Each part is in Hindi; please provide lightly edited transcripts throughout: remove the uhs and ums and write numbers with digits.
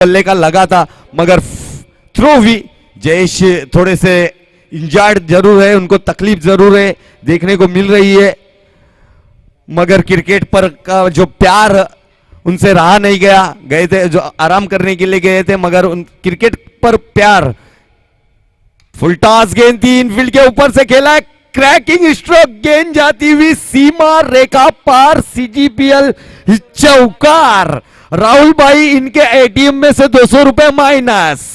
बल्ले का लगा था मगर थ्रो भी जयेश थोड़े से इंजर्ड जरूर है, उनको तकलीफ जरूर है देखने को मिल रही है, मगर क्रिकेट पर का जो प्यार उनसे रहा नहीं गया। गए थे जो आराम करने के लिए गए थे, मगर उन क्रिकेट पर प्यार। फुल टॉस गेंद थी, इनफील्ड के ऊपर से खेला है, क्रैकिंग स्ट्रोक, गेंद जाती हुई सीमा रेखा पार, सीजीपीएल चौकार। राहुल भाई इनके एटीएम में से 200 रुपए minus.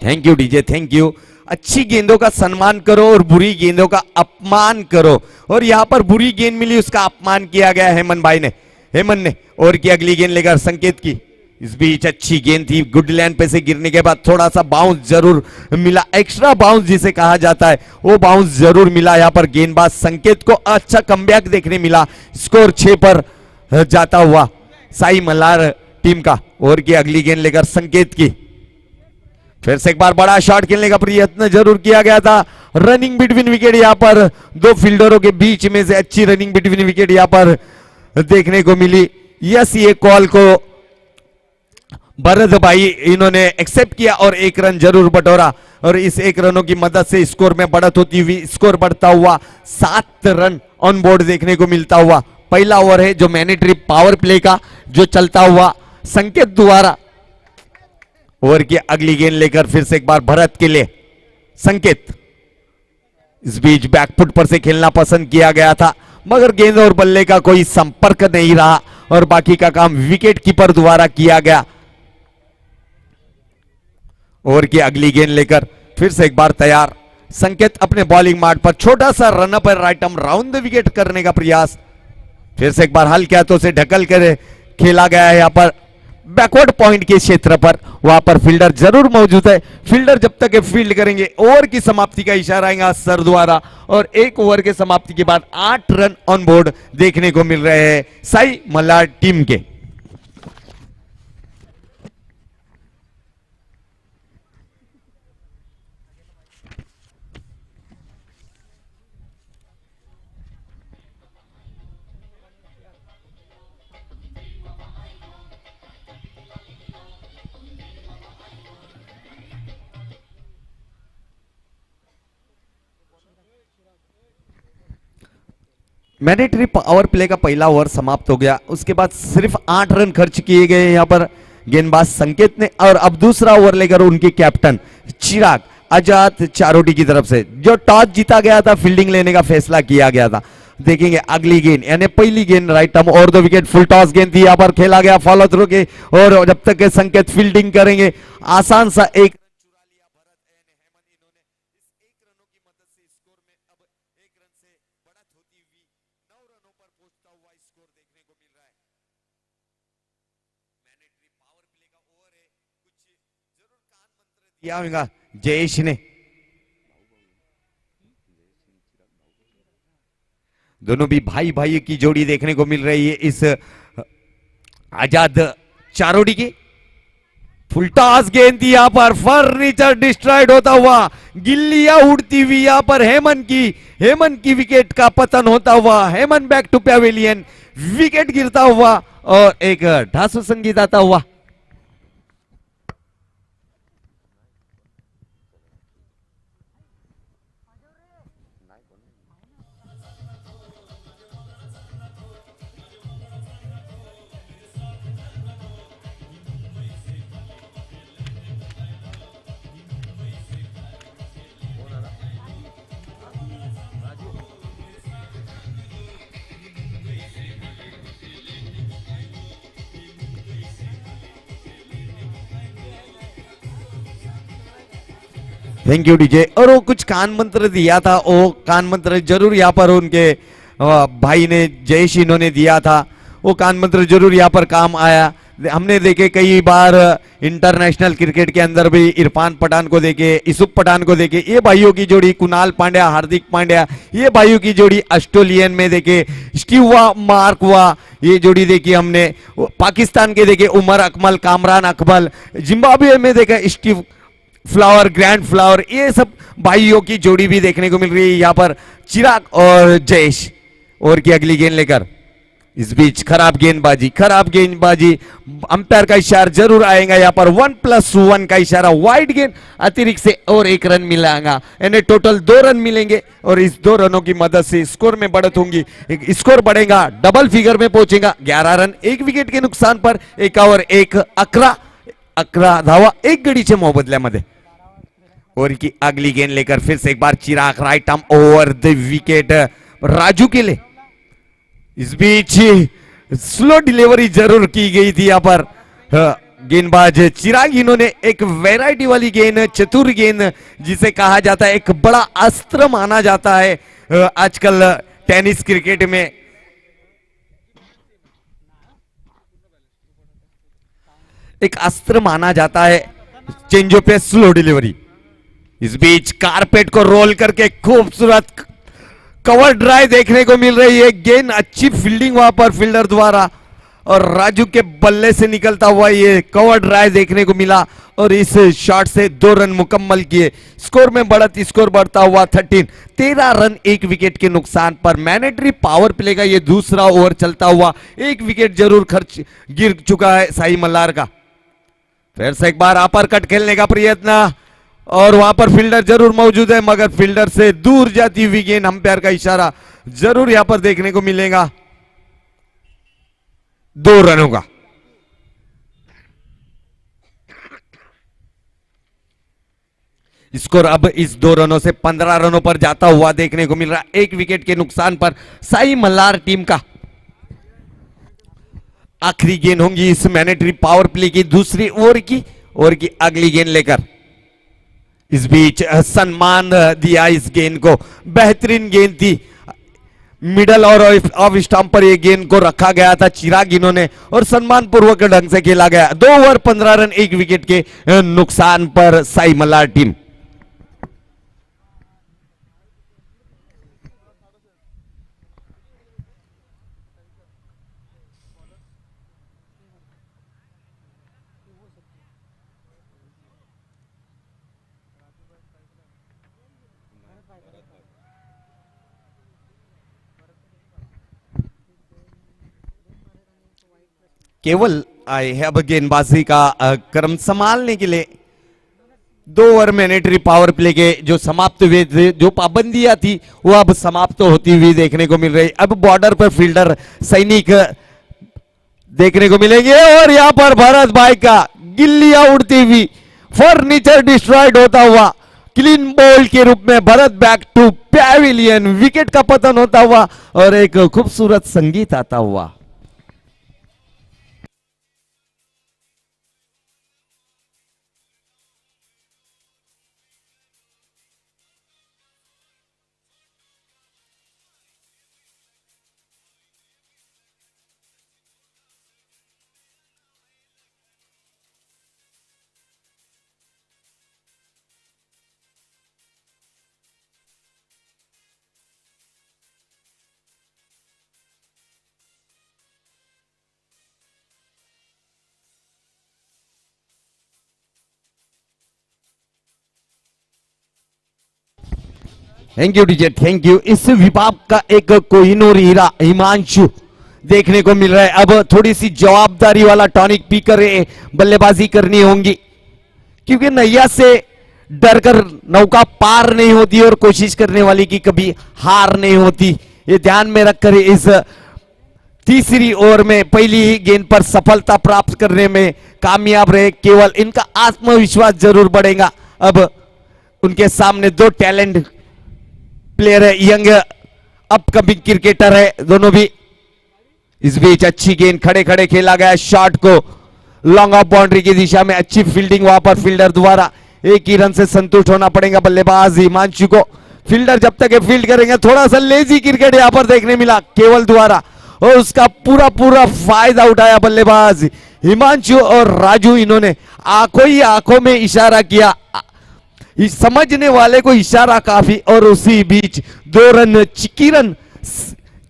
Thank you DJ, thank you. अच्छी गेंदों का सम्मान करो और बुरी गेंदों का अपमान करो, और यहां पर बुरी गेंद मिली उसका अपमान किया गया हेमंत भाई ने, हेमंत ने। और की अगली गेंद लेकर संकेत की, इस बीच अच्छी गेंद थी, गुड लैंड पे से गिरने के बाद थोड़ा सा बाउंस जरूर मिला, एक्स्ट्रा बाउंस जिसे कहा जाता है वो बाउंस जरूर मिला। यहां पर गेंदबाज संकेत को अच्छा कमबैक देखने मिला, स्कोर 6 पर जाता हुआ साई मल्हार टीम का। और की अगली गेंद लेकर संकेत की, फिर से एक बार बड़ा शॉट खेलने का प्रयत्न जरूर किया गया था। रनिंग बिटवीन विकेट यहां पर दो फील्डरों के बीच में से अच्छी रनिंग बिटवीन विकेट यहां पर देखने को मिली। यस, ये कॉल को भरत भाई इन्होंने एक्सेप्ट किया और 1 रन जरूर बटोरा, और इस 1 रनों की मदद से स्कोर में बढ़त होती हुई स्कोर बढ़ता हुआ 7 रन ऑन बोर्ड देखने को मिलता हुआ। पहला ओवर है जो मैंडेटरी पावर प्ले का जो चलता हुआ संकेत द्वारा। ओवर की अगली गेंद लेकर फिर से एक बार भरत के लिए संकेत, इस बीच बैकफुट पर से खेलना पसंद किया गया था, मगर गेंद और बल्ले का कोई संपर्क नहीं रहा और बाकी का काम विकेट कीपर द्वारा किया गया। ओवर की अगली गेंद लेकर फिर से एक बार तैयार संकेत, अपने बॉलिंग मार्ग पर छोटा सा run up right arm round the wicket करने का प्रयास। फिर से एक बार हल्के हाथों से ढकल कर खेला गया है, यहां पर बैकवर्ड पॉइंट के क्षेत्र पर, वहां पर फील्डर जरूर मौजूद है। फील्डर जब तक फील्ड करेंगे ओवर की समाप्ति का इशारा आएगा सर द्वारा, और 1 ओवर के समाप्ति के बाद 8 रन ऑन बोर्ड देखने को मिल रहे हैं साई मल्हार टीम के। मैंडेटरी पावर प्ले का पहला ओवर समाप्त हो गया, उसके बाद सिर्फ 8 रन खर्च किए गए यहां पर गेंदबाज संकेत ने, और अब दूसरा ओवर लेकर उनके कैप्टन चिराग आजाद चारोटी की तरफ से जो टॉस जीता गया था, फील्डिंग लेने का फैसला किया गया था। देखेंगे अगली गेंद, यानी पहली गेंद राइट आर्म और 2 विकेट, फुल टॉस गेंद थी, यहां पर खेला गया फॉलो थ्रू के, और जब तक संकेत फील्डिंग करेंगे आसान सा 1 किया होगा जयेश ने। दोनों भी भाई भाई की जोड़ी देखने को मिल रही है इस आजाद चारोटी की। फुल टॉस गेंद थी, यहां पर फर्नीचर डिस्ट्रॉयड होता हुआ, गिल्लियां उड़ती हुई यहां पर हेमंत की विकेट का पतन होता हुआ, Hemant back to pavilion, wicket गिरता हुआ और एक ढासू संगीत आता हुआ। Thank you DJ. और वो कुछ कान मंत्र दिया था, वो कान मंत्र जरूर यहाँ पर उनके भाई ने जयेश इन्होंने दिया था, वो कान मंत्र जरूर यहाँ पर काम आया। हमने देखे कई बार इंटरनेशनल क्रिकेट के अंदर भी इरफान पठान को देखे, यूसुफ पठान को देखे, ये भाइयों की जोड़ी कुणाल पांड्या, हार्दिक पांड्या, ये भाइयों की जोड़ी ऑस्ट्रेलियन में देखे, स्टीव मार्क हुआ, ये जोड़ी देखी हमने। पाकिस्तान के देखे उमर अकमल, कामरान अकमल, जिम्बाब्वे में देखे स्टीव फ्लावर, ग्रैंड फ्लावर, ये सब भाइयों की जोड़ी भी देखने को मिल रही है। यहाँ पर चिराग और जयेश ओवर की अगली गेंद लेकर। इस बीच खराब गेंदबाजी, अंपायर का इशारा जरूर आएगा यहाँ पर। 1+1 का इशारा, वाइड गेंद अतिरिक्त से और 1 रन मिलेगा, यानी टोटल 2 रन मिलेंगे और इस 2 रनों की मदद से स्कोर में बढ़त होंगी, स्कोर बढ़ेगा, डबल फिगर में पहुंचेगा। 11 रन 1 विकेट के नुकसान पर 1 ओवर 1, 11 धावा 1 गडीच्या मोबदल्यामध्ये। ओवर की अगली गेंद लेकर फिर से एक बार Chirag, right arm over the wicket Raju के लिए। इस बीच स्लो डिलीवरी जरूर की गई थी यहाँ पर गेंदबाज चिराग, इन्होंने एक वैरायटी वाली गेंद, चतुर गेंद जिसे कहा जाता है, एक बड़ा अस्त्र माना जाता है आजकल टेनिस क्रिकेट में। एक अस्त्र माना जाता है चेंजो पे स्लो डिलीवरी। इस बीच कारपेट को रोल करके खूबसूरत कवर ड्राइव देखने को मिल रही है, गेंद अच्छी फील्डिंग वहां पर फील्डर द्वारा और राजू के बल्ले से निकलता हुआ ये कवर ड्राइव देखने को मिला और इस शॉट से 2 रन मुकम्मल किए। स्कोर में बढ़त, स्कोर बढ़ता हुआ 13 रन 1 विकेट के नुकसान पर। मैंडेटरी पावर प्ले का ये दूसरा ओवर चलता हुआ 1 विकेट जरूर गिर चुका है साई मल्हार का। फिर से एक बार अपर कट खेलने का प्रयत्न और वहां पर फील्डर जरूर मौजूद है मगर फील्डर से दूर जाती हुई गेंद, अंपायर का इशारा जरूर यहां पर देखने को मिलेगा 2 रनों का। स्कोर अब इस 2 रनों से 15 रनों पर जाता हुआ देखने को मिल रहा है, 1 विकेट के नुकसान पर साई मल्हार टीम का। आखिरी गेंद होंगी इस मैंडेटरी पावर प्ले की, दूसरी ओवर की अगली गेंद लेकर। इस बीच सम्मान दिया इस गेंद को, बेहतरीन गेंद थी, मिडल और ऑफ स्टंप पर यह गेंद को रखा गया था चिराग इन्होंने और सम्मान पूर्वक ढंग से खेला गया। 2 ओवर 15 रन 1 विकेट के नुकसान पर साई मल्हार टीम। केवल आए हैं अब गेंदबाजी का क्रम संभालने के लिए। 2 ओवर मैंडेटरी पावर प्ले के जो समाप्त हुए थे, जो पाबंदियां थी वो अब समाप्त होती हुई देखने को मिल रही। अब बॉर्डर पर फील्डर सैनिक देखने को मिलेंगे और यहां पर भरत भाई का गिल्लियां उड़ती हुई, फर्नीचर डिस्ट्रॉयड होता हुआ, क्लीन बॉल के रूप में Bharat back to pavilion, wicket का पतन होता हुआ और एक खूबसूरत संगीत आता हुआ। Thank you DJ, thank you. इस विभाग का एक कोहिनूर हीरा हिमांशु देखने को मिल रहा है। अब थोड़ी सी जवाबदारी वाला टॉनिक पी कर बल्लेबाजी करनी होगी क्योंकि नैया से डरकर नौका पार नहीं होती और कोशिश करने वाली की कभी हार नहीं होती। ये ध्यान में रखकर इस तीसरी ओवर में पहली ही गेंद पर सफलता प्राप्त करने में कामयाब रहे। केवल इनका आत्मविश्वास जरूर बढ़ेगा। अब उनके सामने 2 टैलेंट प्लेयर है, यंग अपकमिंग क्रिकेटर है दोनों भी। इस बीच अच्छी गेंद खड़े खड़े खेला गया, शॉट को लॉन्ग ऑफ बाउंड्री की दिशा में अच्छी फील्डिंग वहां पर फील्डर द्वारा। 1 ही रन से संतुष्ट होना पड़ेगा बल्लेबाज हिमांशु को। फील्डर जब तक फील्ड करेंगे, थोड़ा सा लेजी क्रिकेट यहां पर देखने मिला केवल द्वारा और उसका पूरा पूरा फायदा उठाया बल्लेबाज हिमांशु और राजू। इन्होंने आंखों ही आंखों में इशारा किया, समझने वाले को इशारा काफी और उसी बीच 2 रन चिकी रन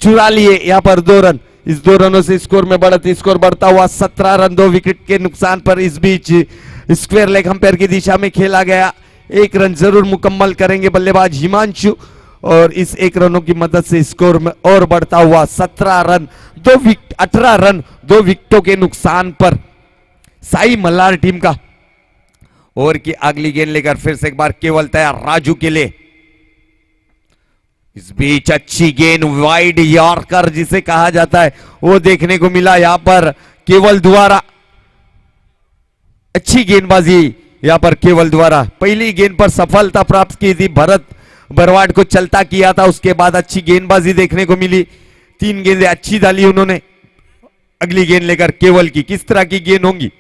चुरा लिए यहां पर 2 रन। इस 2 रनों से स्कोर में बढ़त, स्कोर बढ़ता हुआ 17 रन 2 विकेट के नुकसान पर। इस बीच स्क्वायर लेग अंपायर की दिशा में खेला गया, 1 रन जरूर मुकम्मल करेंगे बल्लेबाज हिमांशु और इस 1 रनों की मदद से स्कोर में और बढ़ता हुआ 17 रन 18 रन 2 विकेटों के नुकसान पर साई मल्हार टीम का। ओवर की अगली गेंद लेकर फिर से एक बार केवल तैयार राजू के लिए। इस बीच अच्छी गेंद वाइड यॉर्कर जिसे कहा जाता है वो देखने को मिला यहां पर केवल द्वारा। अच्छी गेंदबाजी यहां पर केवल द्वारा पहली गेंद पर सफलता प्राप्त की थी, भरत बरवाड को चलता किया था, उसके बाद अच्छी गेंदबाजी देखने को मिली, 3 गेंदें अच्छी डाली उन्होंने। अगली गेंद लेकर केवल की किस तरह की गेंद होंगी,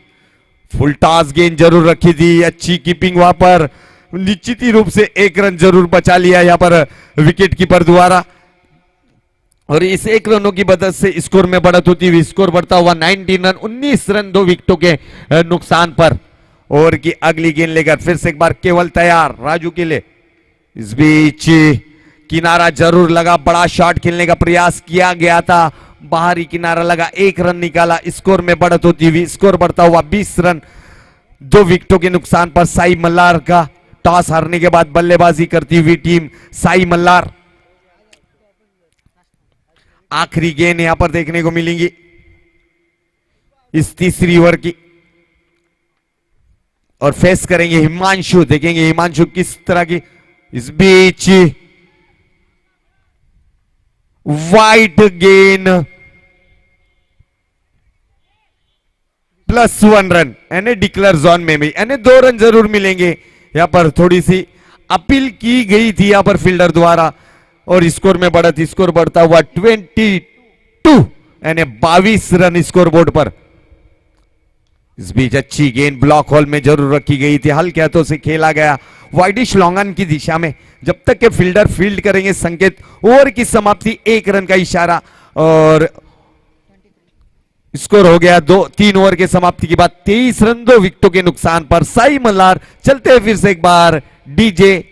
फुल टॉस गेंद जरूर रखी थी, अच्छी कीपिंग वहां पर, निश्चित ही रूप से 1 रन जरूर बचा लिया यहां पर विकेट कीपर द्वारा और इस 1 रनों की मदद से स्कोर में बढ़त होती हुई स्कोर बढ़ता हुआ 19 रन 19 रन 2 विकेटों के नुकसान पर। ओवर की अगली गेंद लेकर फिर से एक बार केवल तैयार राजू के लिए। इस बीच किनारा जरूर लगा, बड़ा शॉट खेलने का प्रयास किया गया था, बाहरी किनारा लगा, 1 रन निकाला, स्कोर में बढ़त होती हुई स्कोर बढ़ता हुआ 20 रन 2 विकेटों के नुकसान पर। साई मल्हार का टॉस हारने के बाद बल्लेबाजी करती हुई टीम साई मल्हार। आखिरी गेंद यहां पर देखने को मिलेंगी इस तीसरी ओवर की और फेस करेंगे हिमांशु, देखेंगे हिमांशु किस तरह की। इस बीच वाइट गेंद +1 रन यानी डिक्लेयर जोन में भी यानी 2 रन जरूर मिलेंगे। यहां पर थोड़ी सी अपील की गई थी यहां पर फील्डर द्वारा और स्कोर में बढ़त, स्कोर बढ़ता हुआ 22 यानी 22 रन स्कोर बोर्ड पर। इस बीच अच्छी गेंद ब्लॉक होल में जरूर रखी गई थी, हल्के हाथों से खेला गया वाइडिश लॉन्गन की दिशा में। जब तक के फील्डर फील्ड करेंगे संकेत ओवर की समाप्ति 1 रन का इशारा और स्कोर हो गया 3 ओवर के समाप्ति के बाद 23 रन 2 विकेटों के नुकसान पर। साई मल्हार चलते हैं फिर से एक बार डीजे।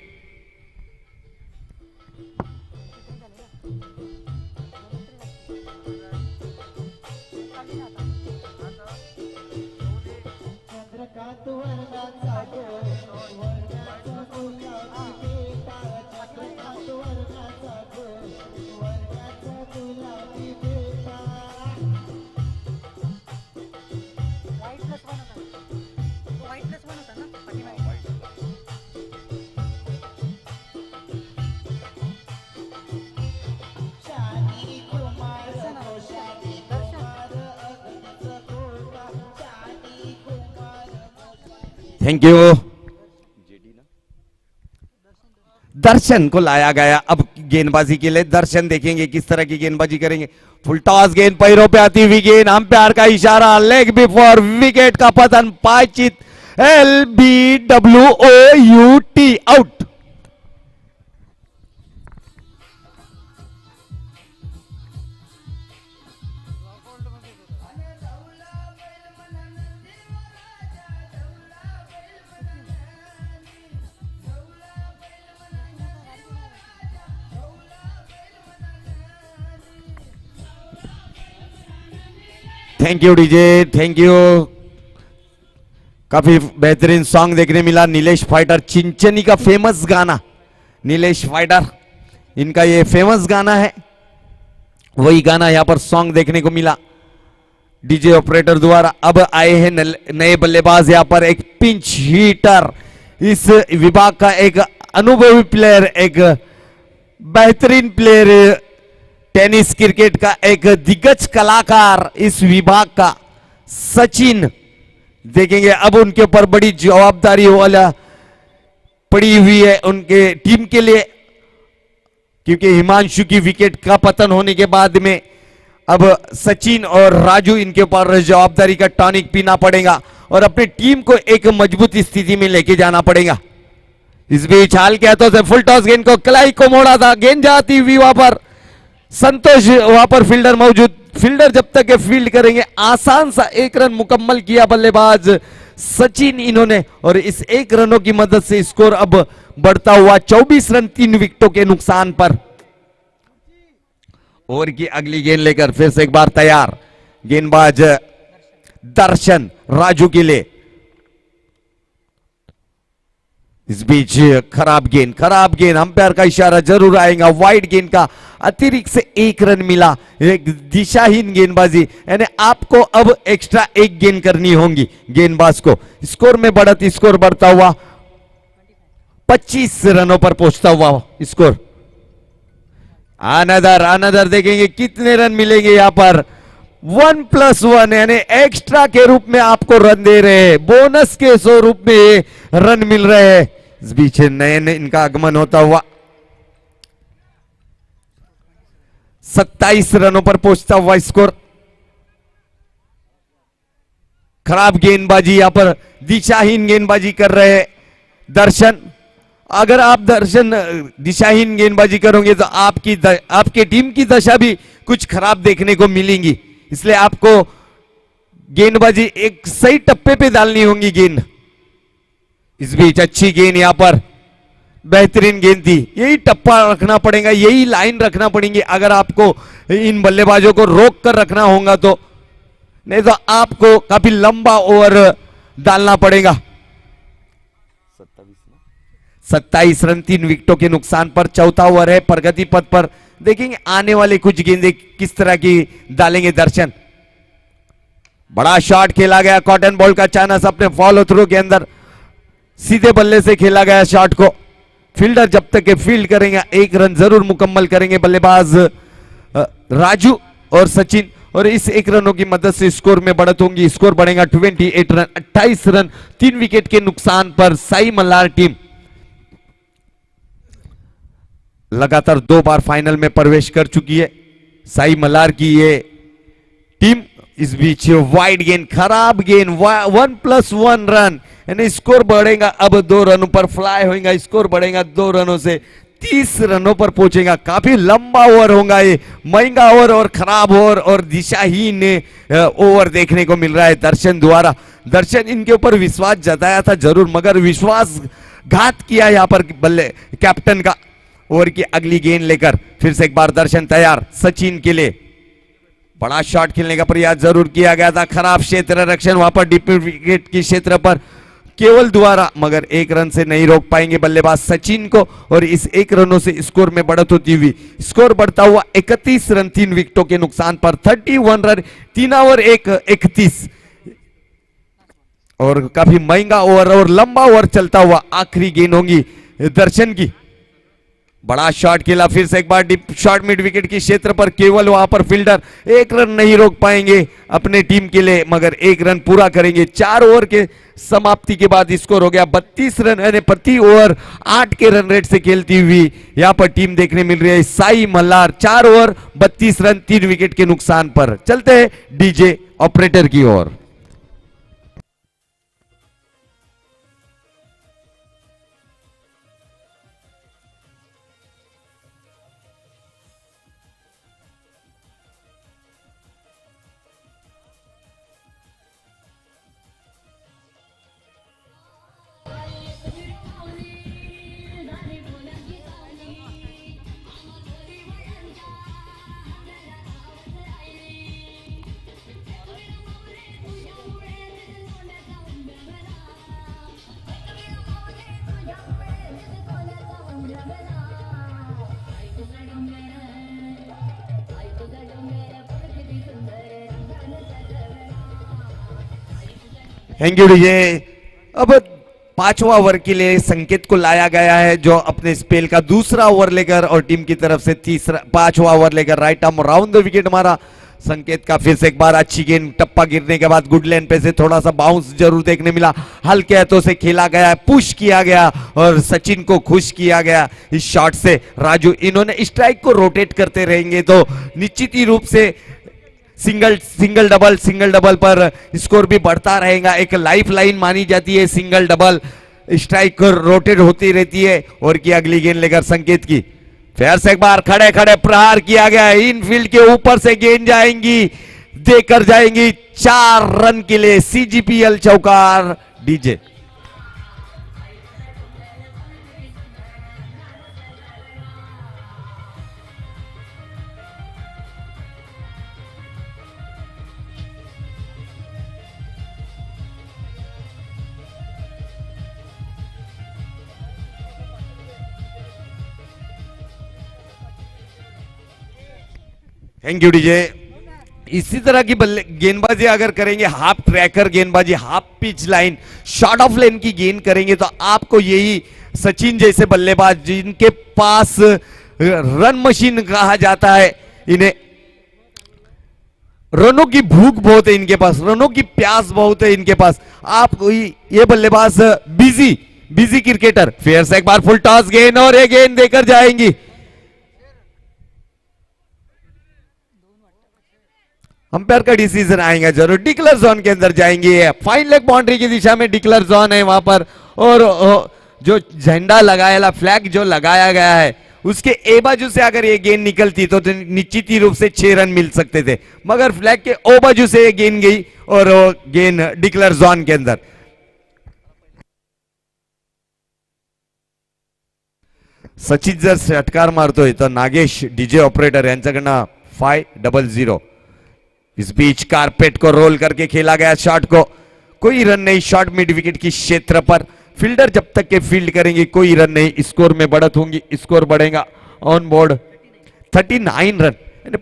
Thank you. दर्शन को लाया गया अब गेंदबाजी के लिए, दर्शन देखेंगे किस तरह की गेंदबाजी करेंगे। फुल टॉस गेंद पैरों पे आती हुई गेंद, अंपायर का इशारा, लेग बिफोर विकेट का पतन, पायचित LBWOUT out. Thank you DJ, thank you. काफी बेहतरीन सॉन्ग देखने मिला, नीलेश फाइटर चिंचनी का फेमस गाना, नीलेश फाइटर इनका ये फेमस गाना है, वही गाना यहां पर सॉन्ग देखने को मिला डीजे ऑपरेटर द्वारा। अब आए हैं नए बल्लेबाज यहां पर, एक पिंच हीटर, इस विभाग का एक अनुभवी प्लेयर, एक बेहतरीन प्लेयर, टेनिस क्रिकेट का एक दिग्गज कलाकार इस विभाग का सचिन। देखेंगे अब उनके ऊपर बड़ी जवाबदारी वाला पड़ी हुई है उनके टीम के लिए, क्योंकि हिमांशु की विकेट का पतन होने के बाद में अब सचिन और राजू इनके ऊपर जवाबदारी का टॉनिक पीना पड़ेगा और अपनी टीम को एक मजबूत स्थिति में लेके जाना पड़ेगा। इस बीच हाल के हाथों से फुल टॉस गेंद को कलाई को मोड़ा था, गेंद जाती हुई वहां पर संतोष, वहां पर फील्डर मौजूद, फील्डर जब तक फील्ड करेंगे, आसान सा 1 रन मुकम्मल किया बल्लेबाज सचिन इन्होंने और इस 1 रनों की मदद से स्कोर अब बढ़ता हुआ 24 रन 3 विकेटों के नुकसान पर। ओवर की अगली गेंद लेकर फिर से एक बार तैयार गेंदबाज दर्शन राजू के लिए। इस बीच खराब गेंद, अंपायर का इशारा जरूर आएगा। वाइड गेंद का अतिरिक्त से 1 रन मिला, एक दिशाहीन गेंदबाजी, यानी आपको अब एक्स्ट्रा 1 गेंद करनी होगी गेंदबाज को। स्कोर में बढ़त, स्कोर बढ़ता हुआ 25 रनों पर पहुंचता हुआ स्कोर। अनदर देखेंगे कितने रन मिलेंगे यहां पर। 1+1 यानी एक्स्ट्रा के रूप में आपको रन दे रहे हैं, बोनस के स्वरूप में रन मिल रहे हैं। इस बीच नए इनका आगमन होता हुआ 27 रनों पर पहुंचता हुआ स्कोर। खराब गेंदबाजी, यहां पर दिशाहीन गेंदबाजी कर रहे हैं दर्शन। अगर आप दर्शन दिशाहीन गेंदबाजी करोगे तो आपकी टीम की दशा भी कुछ खराब देखने को मिलेगी, इसलिए आपको गेंदबाजी एक सही टप्पे पे डालनी होगी गेंद। इस बीच अच्छी गेंद, यहां पर बेहतरीन गेंद थी। यही टप्पा रखना पड़ेगा, यही लाइन रखना पड़ेगी अगर आपको इन बल्लेबाजों को रोक कर रखना होगा तो, नहीं तो आपको काफी लंबा ओवर डालना पड़ेगा। 27 रन 3 विकेटों के नुकसान पर चौथा ओवर है, प्रगति पथ पर। देखेंगे आने वाले कुछ गेंदें किस तरह की डालेंगे दर्शन। बड़ा शॉट खेला गया, कॉटन बॉल का चांस अपने फॉलो थ्रू के अंदर, सीधे बल्ले से खेला गया शॉट को। फील्डर जब तक के फील्ड करेंगे 1 रन जरूर मुकम्मल करेंगे बल्लेबाज राजू और सचिन, और इस 1 रनों की मदद से स्कोर में बढ़त होगी। स्कोर बढ़ेगा 28 रन, 28 रन 3 विकेट के नुकसान पर साई मल्हार टीम लगातार 2 बार फाइनल में प्रवेश कर चुकी है साई मल्हार की ये टीम। इस बीच वाइड गेंद, खराब गेंद, 1+1 रन, यानी स्कोर बढ़ेगा अब 2 रनों पर फ्लाई होगा। स्कोर बढ़ेगा 2 रनों से 30 रनों पर पहुंचेगा। काफी लंबा ओवर होगा ये, महंगा ओवर और खराब ओवर और दिशाहीन ओवर देखने को मिल रहा है दर्शन द्वारा। दर्शन इनके ऊपर विश्वास जताया था जरूर, मगर विश्वासघात किया यहां पर बल्ले कैप्टन का। ओवर की अगली गेंद लेकर फिर से एक बार दर्शन तैयार सचिन के लिए। बड़ा शॉट खेलने का प्रयास जरूर किया गया था, खराब क्षेत्र रक्षण वहां पर डीप विकेट की क्षेत्र पर केवल द्वारा, मगर 1 रन से नहीं रोक पाएंगे बल्लेबाज सचिन को। और इस 1 रनों से स्कोर में बढ़त होती हुई स्कोर बढ़ता हुआ 31 रन 3 विकेटों के नुकसान पर 31 रन 3 ओवर 31, और काफी महंगा ओवर और लंबा ओवर चलता हुआ आखिरी गेंद होगी दर्शन की। बड़ा शॉट खेला फिर से एक बार डीप शॉट मिड विकेट की क्षेत्र पर, केवल वहां पर फील्डर 1 रन नहीं रोक पाएंगे अपने टीम के लिए, मगर 1 रन पूरा करेंगे। 4 ओवर के समाप्ति के बाद स्कोर हो गया 32 रन, यानी प्रति ओवर 8 के रन रेट से खेलती हुई यहां पर टीम देखने मिल रही है Sai Malhar. 4 over 32 run 3 wicket के नुकसान पर। चलते हैं डीजे ऑपरेटर की ओर। Thank you DJ. अब 5वां ओवर के लिए संकेत को लाया गया है, जो अपने स्पेल का दूसरा ओवर लेकर और टीम की तरफ से 5वां ओवर लेकर right arm round the wicket मारा। संकेत का फिर से एक बार अच्छी गेंद, टप्पा गिरने के बाद गुड लेन पे से थोड़ा सा बाउंस जरूर देखने मिला, हल्के हाथों से खेला गया, पुश किया गया और सचिन को खुश किया गया इस शॉट से। राजू इन्होंने स्ट्राइक को रोटेट करते रहेंगे तो निश्चित ही रूप से सिंगल डबल पर स्कोर भी बढ़ता रहेगा। एक लाइफ लाइन मानी जाती है सिंगल डबल, स्ट्राइक रोटेट होती रहती है। और की अगली गेंद लेकर संकेत की फिर से एक बार खड़े खड़े प्रहार किया गया, इनफील्ड के ऊपर से गेंद जाएंगी, देकर जाएंगी 4 रन के लिए सीजीपीएल चौकार डीजे। Thank you DJ. इसी तरह की बल्ले गेंदबाजी अगर करेंगे, हाफ ट्रैकर गेंदबाजी, half pitch line, short of length की गेंद करेंगे, तो आपको यही सचिन जैसे बल्लेबाज जिनके पास रन मशीन कहा जाता है, इन्हें रनों की भूख बहुत है इनके पास, रनों की प्यास बहुत है इनके पास। आप ये बल्लेबाज बिजी बिजी क्रिकेटर। फिर से एक बार फुल टॉस गेंद और ये गेंद देकर जाएंगी। अंपायर का डिसीजन आएगा जरूर, डिक्लेयर जोन के अंदर जाएंगे। फाइन लेग बाउंड्री की दिशा में डिक्लेयर जोन है वहां पर, और जो झंडा लगाया, फ्लैग जो लगाया गया है, उसके ए बाजू से अगर ये गेंद निकलती तो निश्चित ही रूप से 6 रन मिल सकते थे, मगर फ्लैग के ओ बाजू से ये गेंद गई और गेंद डिक्लेयर जोन के अंदर। सचिन जर षटकार मारतोय तर नागेश डीजे ऑपरेटर यांच्याकडनं 5-0। इस बीच कारपेट को रोल करके खेला गया शॉट को, कोई रन नहीं, शॉट मिड विकेट की क्षेत्र पर। फील्डर जब तक के फील्ड करेंगे कोई रन नहीं, स्कोर में बढ़त होंगी, स्कोर बढ़ेगा। ऑन बोर्ड 39 रन,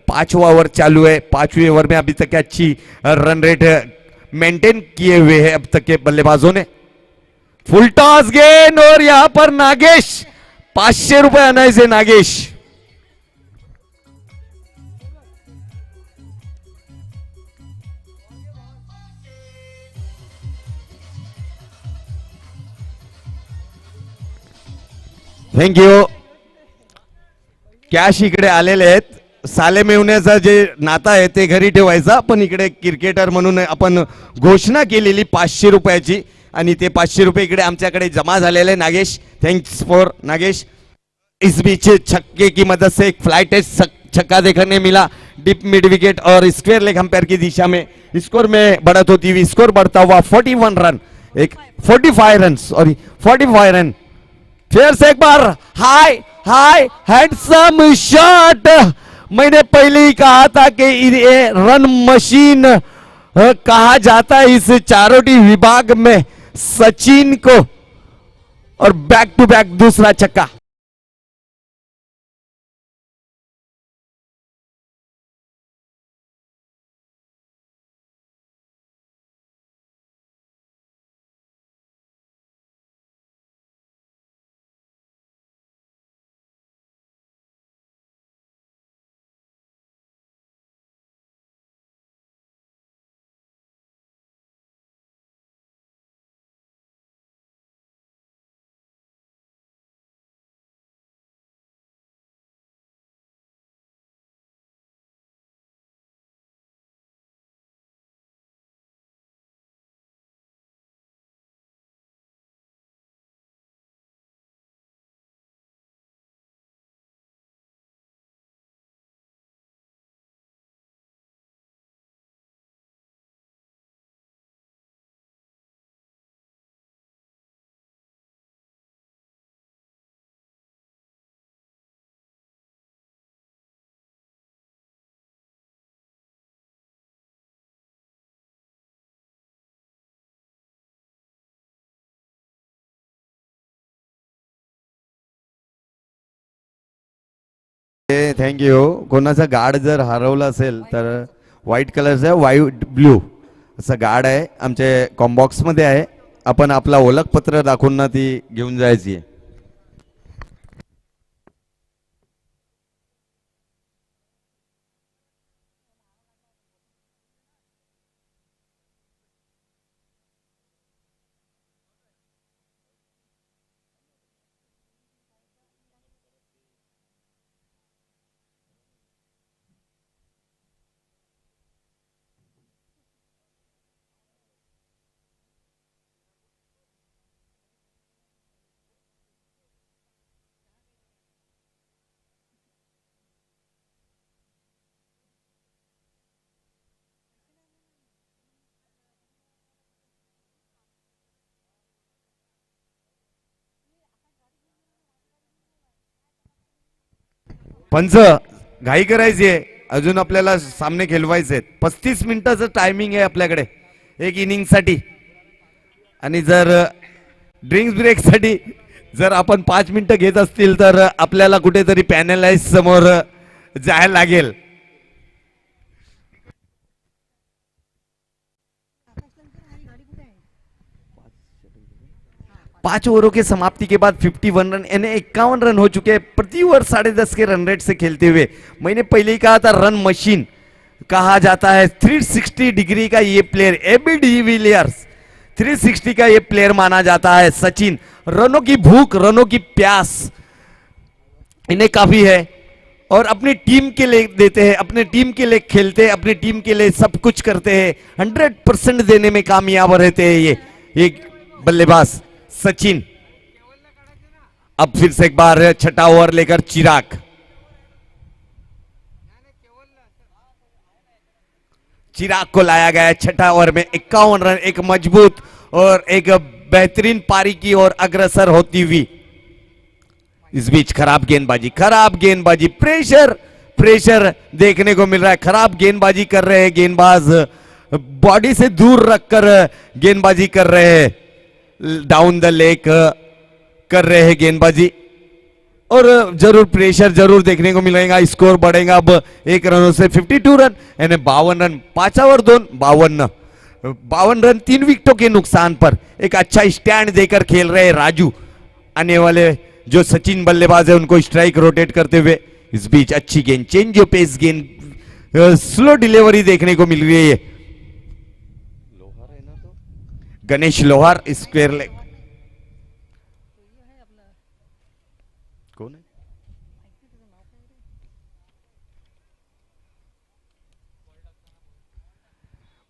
5वां ओवर चालू है। 5वें ओवर में अभी तक अच्छी रन रेट मेंटेन किए हुए है अब तक के बल्लेबाजों ने। फुल टॉस गेंद और यहां पर नागेश, 500 रुपए आणायचे नागेश। थँक्यू। कॅश इकडे आलेले आहेत, साले मेवण्याचा जे नाता आहे ते घरी ठेवायचा, पण इकडे क्रिकेटर म्हणून आपण घोषणा केलेली 500 रुपयाची, आणि ते 500 रुपये इकडे आमच्याकडे जमा झालेले। Nagesh, thanks for Nagesh. इस बीच छक्के की मदद से एक फ्लाई टेस्ट छक्का देखने मिला डीप मिड विकेट और स्क्वायर लेग अंपायर की दिशा में। स्कोर में बढ़त होती हुई, स्कोर बढ़ता हुआ 41 रन, एक 45 रन, सॉरी 45 रन। फिर से एक बार हाई हाई हैंडसम शॉट। मैंने पहले ही कहा था कि ये रन मशीन कहा जाता है इस चारोटी विभाग में सचिन को, और बैक टू बैक दूसरा छक्का। थँक्यू। कोणाचा गार्ड जर हरवला असेल तर व्हाईट कलरचा व्हाईट ब्ल्यू असं गार्ड आहे आमच्या कॉम्बॉक्स मध्ये आहे, आपण आपला ओळखपत्र दाखवून ना ती घेऊन जायची आहे। पंच घाई करायची आहे, अजून आपल्याला सामने खेळवायचे आहेत। 35 मिनिटाचं टायमिंग आहे आपल्याकडे एक इनिंग साठी, आणि जर ड्रिंक्स ब्रेक साठी जर आपण 5 मिनिटं घेत असतील तर आपल्याला कुठेतरी पॅनलाइज समोर जायला लागेल। 5 ओवरों के समाप्ति के बाद 51 रन यानी 51 रन हो चुके हैं प्रति ओवर 10.5 के रन रेट से खेलते हुए। मैंने पहले ही कहा था रन मशीन कहा जाता है 360 डिग्री का ये प्लेयर एबी डिविलियर्स 360 का ये प्लेयर माना जाता है सचिन। रनों की भूख रनों की प्यास इन्हें काफी है और अपनी टीम के लिए देते हैं, अपने टीम के लिए खेलते हैं, अपनी टीम के लिए सब कुछ करते हैं, 100% देने में कामयाब रहते हैं ये एक बल्लेबाज सचिन। अब फिर से एक बार छठा ओवर लेकर चिराग को लाया गया है छठा ओवर में 51 रन, एक मजबूत और एक बेहतरीन पारी की ओर अग्रसर होती हुई। इस बीच खराब गेंदबाजी प्रेशर देखने को मिल रहा है। खराब गेंदबाजी कर रहे हैं गेंदबाज, बॉडी से दूर रखकर गेंदबाजी कर रहे हैं, डाउन द लेग कर रहे हैं गेंदबाजी और जरूर प्रेशर जरूर देखने को मिलेगा। स्कोर बढ़ेगा अब 1 रनों से 52 रन यानी 52 रन, 5 ओवर 2 52 रन 3 विकेटों के नुकसान पर एक अच्छा स्टैंड देकर खेल रहे हैं राजू। आने वाले जो सचिन बल्लेबाज है उनको स्ट्राइक रोटेट करते हुए। इस बीच अच्छी गेंद, चेंज ऑफ पेस गेंद, स्लो डिलीवरी देखने को मिल रही है। गणेश लोहार स्क्वायर लेग कौन है?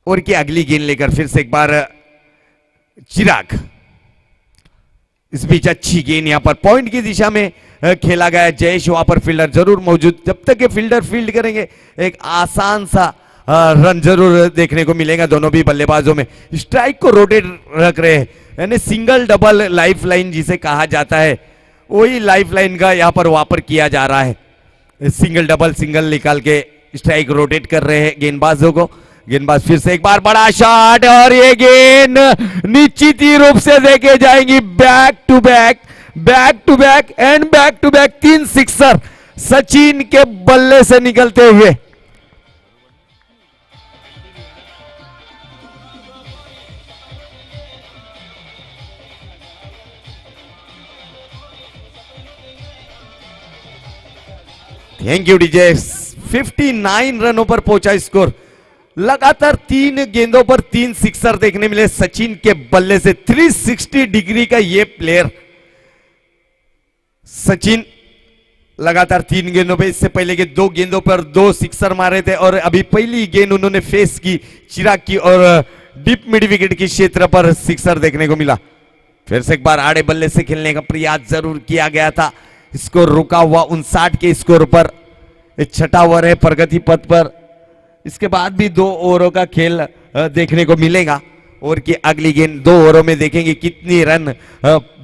और की अगली गेंद लेकर फिर से एक बार चिराग। इस बीच अच्छी गेंद यहां पर पॉइंट की दिशा में खेला गया। जयेश वहां पर फील्डर जरूर मौजूद, जब तक ये फील्डर फील्ड करेंगे एक आसान सा रन जरूर देखने को मिलेगा दोनों भी बल्लेबाजों में। स्ट्राइक को रोटेट रख रहे हैं यानी सिंगल डबल लाइफ लाइन जिसे कहा जाता है वही लाइफ लाइन का यहां पर वापर किया जा रहा है। सिंगल डबल सिंगल निकाल के स्ट्राइक रोटेट कर रहे हैं गेंदबाजों को। गेंदबाज फिर से एक बार बड़ा शॉट और ये गेंद निश्चित ही रूप से देखे जाएंगी। Back to back and back to back 3 sixer Sachin के बल्ले से निकलते हुए। Thank you DJ. 59 रनों पर पहुंचा स्कोर। लगातार 3 गेंदों पर 3 सिक्सर देखने मिले सचिन के बल्ले से। 360 डिग्री का ये प्लेयर सचिन लगातार 3 गेंदों पे, इससे पहले के 2 गेंदों पर 2 सिक्सर मारे थे और अभी पहली गेंद उन्होंने फेस की चिराग की और डीप मिड विकेट के क्षेत्र पर सिक्सर देखने को मिला। फिर से एक बार आड़े बल्ले से खेलने का प्रयास जरूर किया गया था। स्कोर रुका हुआ 59 के स्कोर पर। छठा ओवर है प्रगति पथ पर। इसके बाद भी 2 ओवरों का खेल देखने को मिलेगा। और की अगली गेंद 2 ओवरों में देखेंगे कितनी रन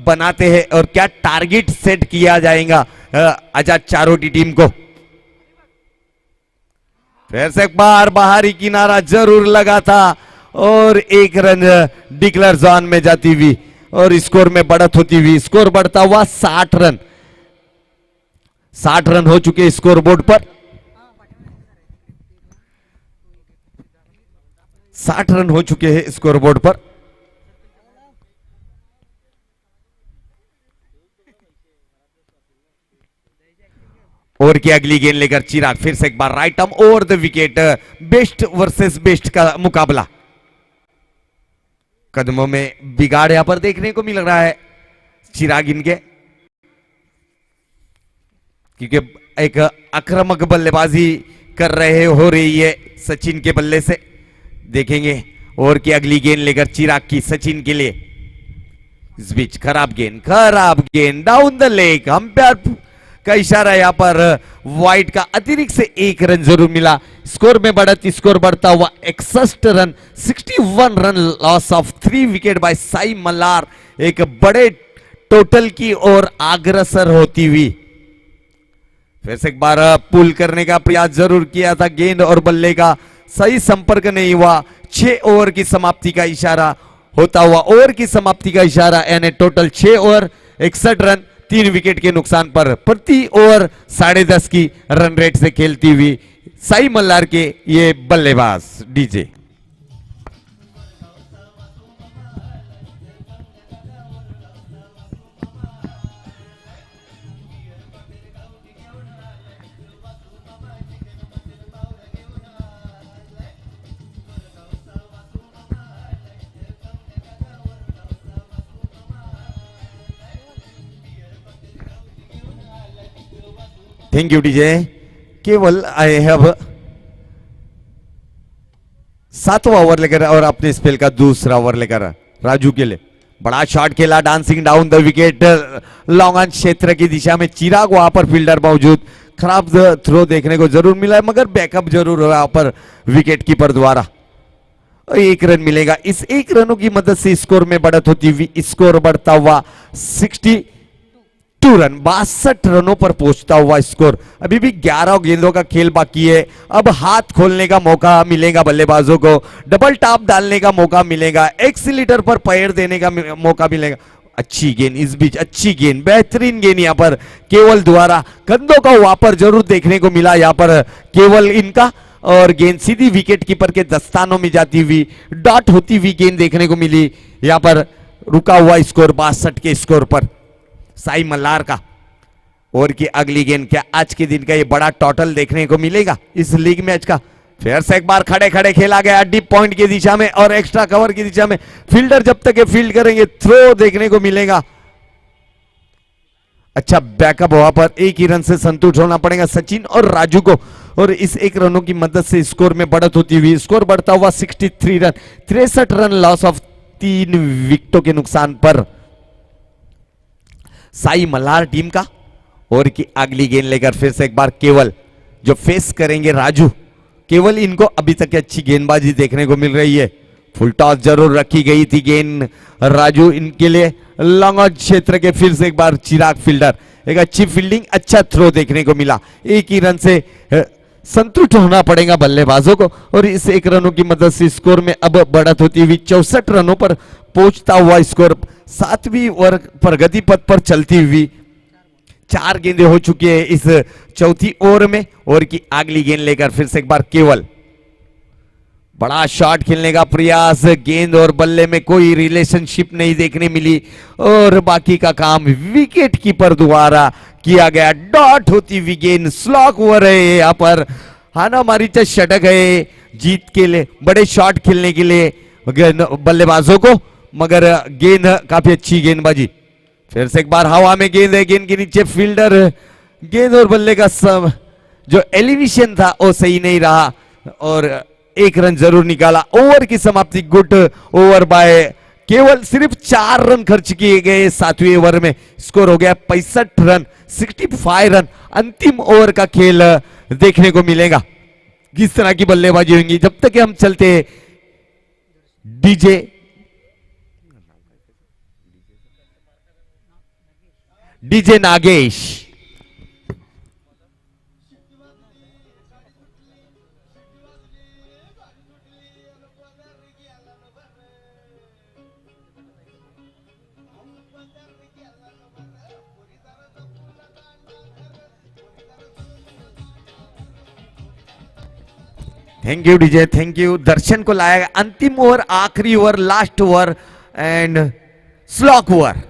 बनाते हैं और क्या टारगेट सेट किया जाएगा आजाद चारोटी टीम को। फिर से एक बार बाहरी किनारा जरूर लगा था और 1 रन डिक्लेयर जोन में जाती हुई और स्कोर में बढ़त होती हुई। स्कोर बढ़ता हुआ 60 रन। 60 रन हो चुके स्कोर बोर्ड पर। 60 रन हो चुके हैं स्कोर बोर्ड पर। ओवर की अगली गेंद लेकर चिराग फिर से एक बार right arm over the wicket. Best versus best का मुकाबला। कदमों में बिगाड़ यहां पर देखने को मिल रहा है चिराग इनके, क्योंकि एक आक्रामक बल्लेबाजी कर रहे हो रही है सचिन के बल्ले से। देखेंगे ओवर की अगली गेंद लेकर चिराग की सचिन के लिए। इस बीच खराब गेंद डाउन द लेग। अंपायर का इशारा यहां पर वाइड का अतिरिक्त से 1 रन जरूर मिला। स्कोर में बढ़त, स्कोर बढ़ता हुआ 61 run. 61 run loss of 3 wicket bye Sai Malhar. एक बड़े टोटल की ओर अग्रसर होती हुई। फिर से एक बार पुल करने का प्रयास जरूर किया था। गेंद और बल्ले का सही संपर्क नहीं हुआ। 6 ओवर की समाप्ति का इशारा होता हुआ, ओवर की समाप्ति का इशारा यानी टोटल 6 ओवर 61 रन 3 विकेट के नुकसान पर प्रति ओवर 10.5 की रन रेट से खेलती हुई साई मल्हार के ये बल्लेबाज डीजे। Thank you DJ. केवल आए हैं अब 7वां ओवर लेकर और अपने स्पेल का दूसरा ओवर लेकर राजू के लिए बड़ा शॉट खेला, dancing down the wicket, long on क्षेत्र की दिशा में। चिराग वहां पर फील्डर मौजूद, खराब थ्रो देखने को जरूर मिला है मगर बैकअप जरूर हुआ वहां पर विकेट कीपर द्वारा। 1 रन मिलेगा। इस 1 रनों की मदद से स्कोर में बढ़त होती हुई स्कोर बढ़ता हुआ 62 रन, 62 रनों पर पहुंचता हुआ स्कोर। अभी भी 11 गेंदों का खेल बाकी है। अब हाथ खोलने का मौका मिलेगा बल्लेबाजों को, डबल टॉप डालने का मौका मिलेगा, एक्सीलेटर पर पैर देने का मौका मिलेगा। अच्छी गेंद इस बीच, अच्छी गेंद, बेहतरीन गेंद यहां पर केवल द्वारा। कंधों का वापर जरूर देखने को मिला यहां पर केवल इनका, और गेंद सीधी विकेट कीपर के दस्तानों में जाती हुई डॉट होती हुई गेंद देखने को मिली। यहां पर रुका हुआ स्कोर 62 के स्कोर पर साई मल्हार का। और की अगली गेंद, क्या आज के दिन का ये बड़ा टोटल देखने को मिलेगा इस लीग मैच का? फिर से एक बार खड़े खड़े खेला गया डीप पॉइंट की दिशा में और एक्स्ट्रा कवर की दिशा में। फील्डर जब तक ये फील्ड करेंगे थ्रो देखने को मिलेगा। अच्छा बैकअप वहां पर 1 ही रन से संतुष्ट होना पड़ेगा सचिन और राजू को, और इस 1 रनों की मदद से स्कोर में बढ़त होती हुई स्कोर बढ़ता हुआ 63 रन, 63 रन लॉस ऑफ 3 विकेटों के नुकसान पर साई मल्हार टीम का। और की अगली गेंद लेकर फिर से एक बार केवल जो फेस करेंगे राजू। केवल इनको अभी तक अच्छी गेंदबाजी देखने को मिल रही है। फुल टॉस जरूर रखी गई थी गेंद राजू इनके लिए लॉन्ग ऑन क्षेत्र के। फिर से एक बार चिराग फील्डर, एक अच्छी फील्डिंग, अच्छा थ्रो देखने को मिला। 1 ही रन से संतुष्ट होना पड़ेगा बल्लेबाजों को, और इस 1 रनों की मदद से स्कोर में अब बढ़त होती हुई 64 रनों पर पहुंचता हुआ स्कोर 7वीं ओवर प्रगति पथ पर चलती हुई। 4 गेंदें हो चुकी है इस चौथी ओवर में। और की अगली गेंद लेकर फिर से एक बार केवल बड़ा शॉट खेलने का प्रयास। गेंद और बल्ले में कोई रिलेशनशिप नहीं देखने मिली, और बाकी का काम विकेट कीपर द्वारा किया गया। डॉट होती हुई गेंद, स्लॉक ओवर है यहां पर। हाना मारीचा षटक है जीत के लिए, बड़े शॉट खेलने के लिए बल्लेबाजों को, मगर गेंद काफी अच्छी गेंदबाजी। फिर से एक बार हवा में गेंद है, गेंद के नीचे फील्डर। गेंद और बल्ले का जो एलिवेशन था वो सही नहीं रहा, और 1 रन जरूर निकाला। ओवर की समाप्ति गुड ओवर बाय। केवल सिर्फ 4 रन खर्च किए गए 7वें ओवर में। स्कोर हो गया 65 रन, 65 रन। अंतिम ओवर का खेल देखने को मिलेगा, किस तरह की बल्लेबाजी होंगी। जब तक हम चलते DJ Nagesh. Thank you DJ, thank you. Darshan को लाया गया अंतिम ओवर, आखिरी over, last over and slog over.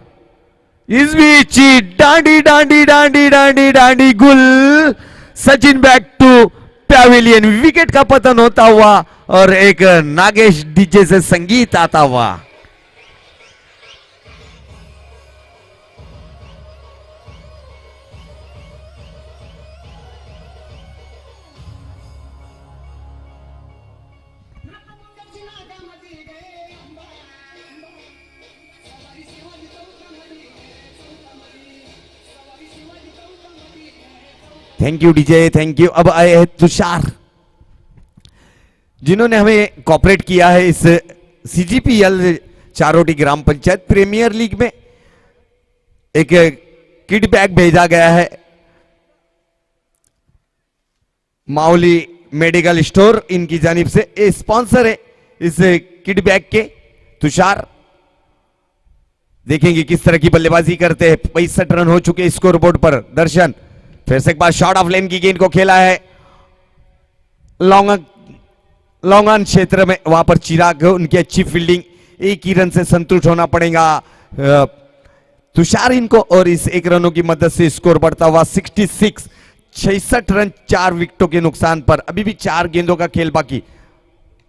इस बीच डांडी डांडी डांडी डांडी डांडी गुल। Sachin back to pavilion. Wicket का पतन होता हुआ और एक नागेश डीजे से संगीत आता हुआ। Thank you DJ, thank you. अब आए हैं तुषार, जिन्होंने हमें कॉपरेट किया है इस सीजीपीएल चारोटी ग्राम पंचायत प्रीमियर लीग में। एक किट बैग भेजा गया है माउली मेडिकल स्टोर इनकी जानिब से। ये स्पॉन्सर है इस किट बैग के। तुषार देखेंगे किस तरह की बल्लेबाजी करते हैं। 65 रन हो चुके स्कोर बोर्ड पर। दर्शन फिर से एक बार शॉर्ट ऑफ लेन की गेंद को खेला है लॉन्ग ऑन क्षेत्र में। वहां पर चिराग, उनकी अच्छी फील्डिंग। 1 ही रन से संतुष्ट होना पड़ेगा तुषार इनको, और इस 1 रनों की मदद से स्कोर बढ़ता हुआ 66, 66 रन 4 विकेटों के नुकसान पर। अभी भी 4 गेंदों का खेल बाकी।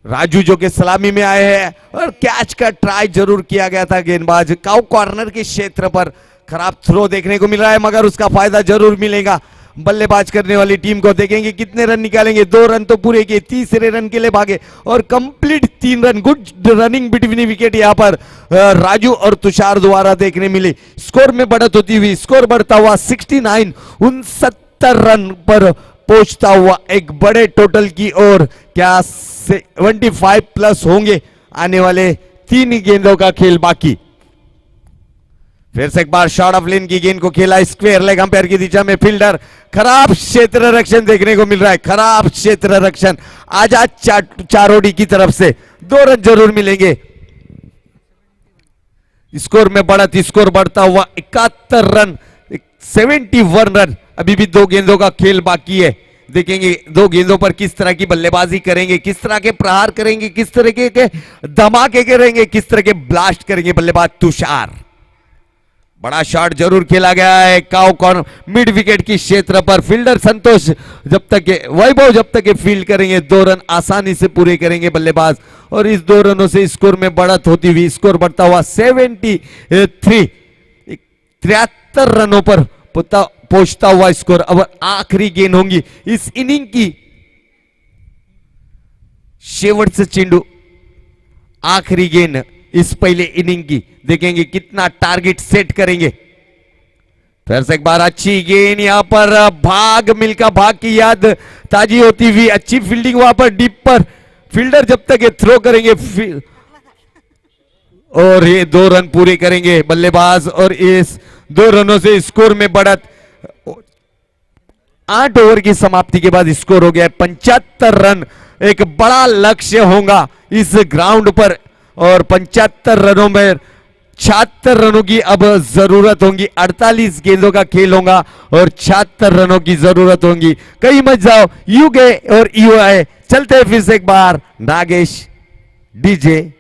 राजू जो कि सलामी में आए हैं, और कैच का ट्राई जरूर किया गया था गेंदबाज। काउ कॉर्नर के क्षेत्र पर खराब थ्रो देखने को मिल रहा है, मगर उसका फायदा जरूर मिलेगा। बल्लेबाज करने वाली टीम को देखेंगे कितने रन निकालेंगे। 2 रन तो पूरे किए, तीसरे रन के लिए भागे और complete 3 run. Good running between wicket यहाँ पर राजू और तुषार द्वारा देखने मिली। स्कोर में बढ़त होती हुई, स्कोर बढ़ता हुआ 69 69 रन पर पहुंचता हुआ एक बड़े टोटल की ओर। क्या 75 प्लस होंगे? आने वाले 3 गेंदों का खेल बाकी। फिर से एक बार शॉट ऑफ लेन की गेंद को खेला स्क्वायर लेग अंपायर की दिशा में। फील्डर खराब क्षेत्र रक्षण देखने को मिल रहा है, खराब क्षेत्र रक्षण। आजाद चारोडी की तरफ से 2 रन जरूर मिलेंगे। स्कोर में बढ़त, स्कोर बढ़ता हुआ 71 रन, 71 रन। अभी भी 2 गेंदों का खेल बाकी है। देखेंगे 2 गेंदों पर किस तरह की बल्लेबाजी करेंगे, किस तरह के प्रहार करेंगे, किस तरह के धमाके करेंगे, किस तरह के ब्लास्ट करेंगे बल्लेबाज तुषार। बड़ा शॉट जरूर खेला गया है काउ कॉर्नर मिड विकेट की क्षेत्र पर। फील्डर संतोष जब तक वैभव जब तक फील्ड करेंगे 2 रन आसानी से पूरे करेंगे बल्लेबाज। और इस 2 रनों से स्कोर में बढ़त होती हुई, स्कोर बढ़ता हुआ 73 रनों पर पहुंचता हुआ स्कोर। अब आखिरी गेंद होंगी इस इनिंग की, शेवटचं चेंडू, आखिरी गेंद इस पहले इनिंग की। देखेंगे कितना टारगेट सेट करेंगे। फिर से एक बार अच्छी गेंद यहां पर, भाग मिल्खा भाग की याद ताजी होती हुई। अच्छी फील्डिंग वहां पर डीप पर, फील्डर जब तक ये थ्रो करेंगे और ये 2 रन पूरे करेंगे बल्लेबाज। और इस 2 रनों से स्कोर में बढ़त, 8 ओवर की समाप्ति के बाद स्कोर हो गया 75 रन। एक बड़ा लक्ष्य होगा इस ग्राउंड पर और 75 रनों में 76 रनों की अब जरूरत होगी। 48 गेंदों का खेल होगा और 76 रनों की जरूरत होगी। कहीं मत जाओ, यू गए और यू आए। चलते हैं फिर से एक बार नागेश डीजे।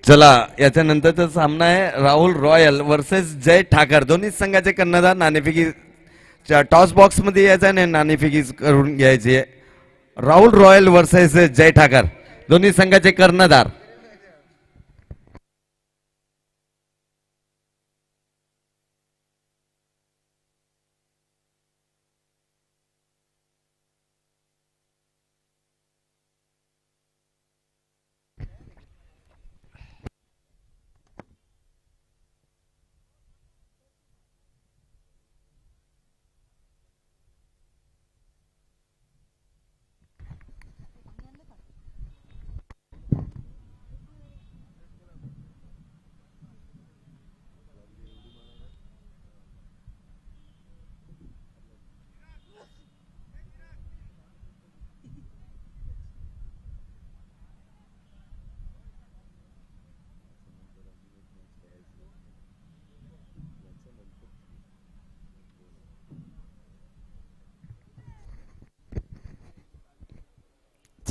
चला याच्यानंतरचा सामना आहे राहुल रॉयल वर्सेस जय ठाकर. दोन्ही संघाचे कर्णधार नाणेफेकी टॉस बॉक्स मध्ये यायचं आणि नाणेफेकी करून घ्यायची आहे. राहुल रॉयल वर्सेस जय ठाकर दोन्ही संघाचे कर्णधार.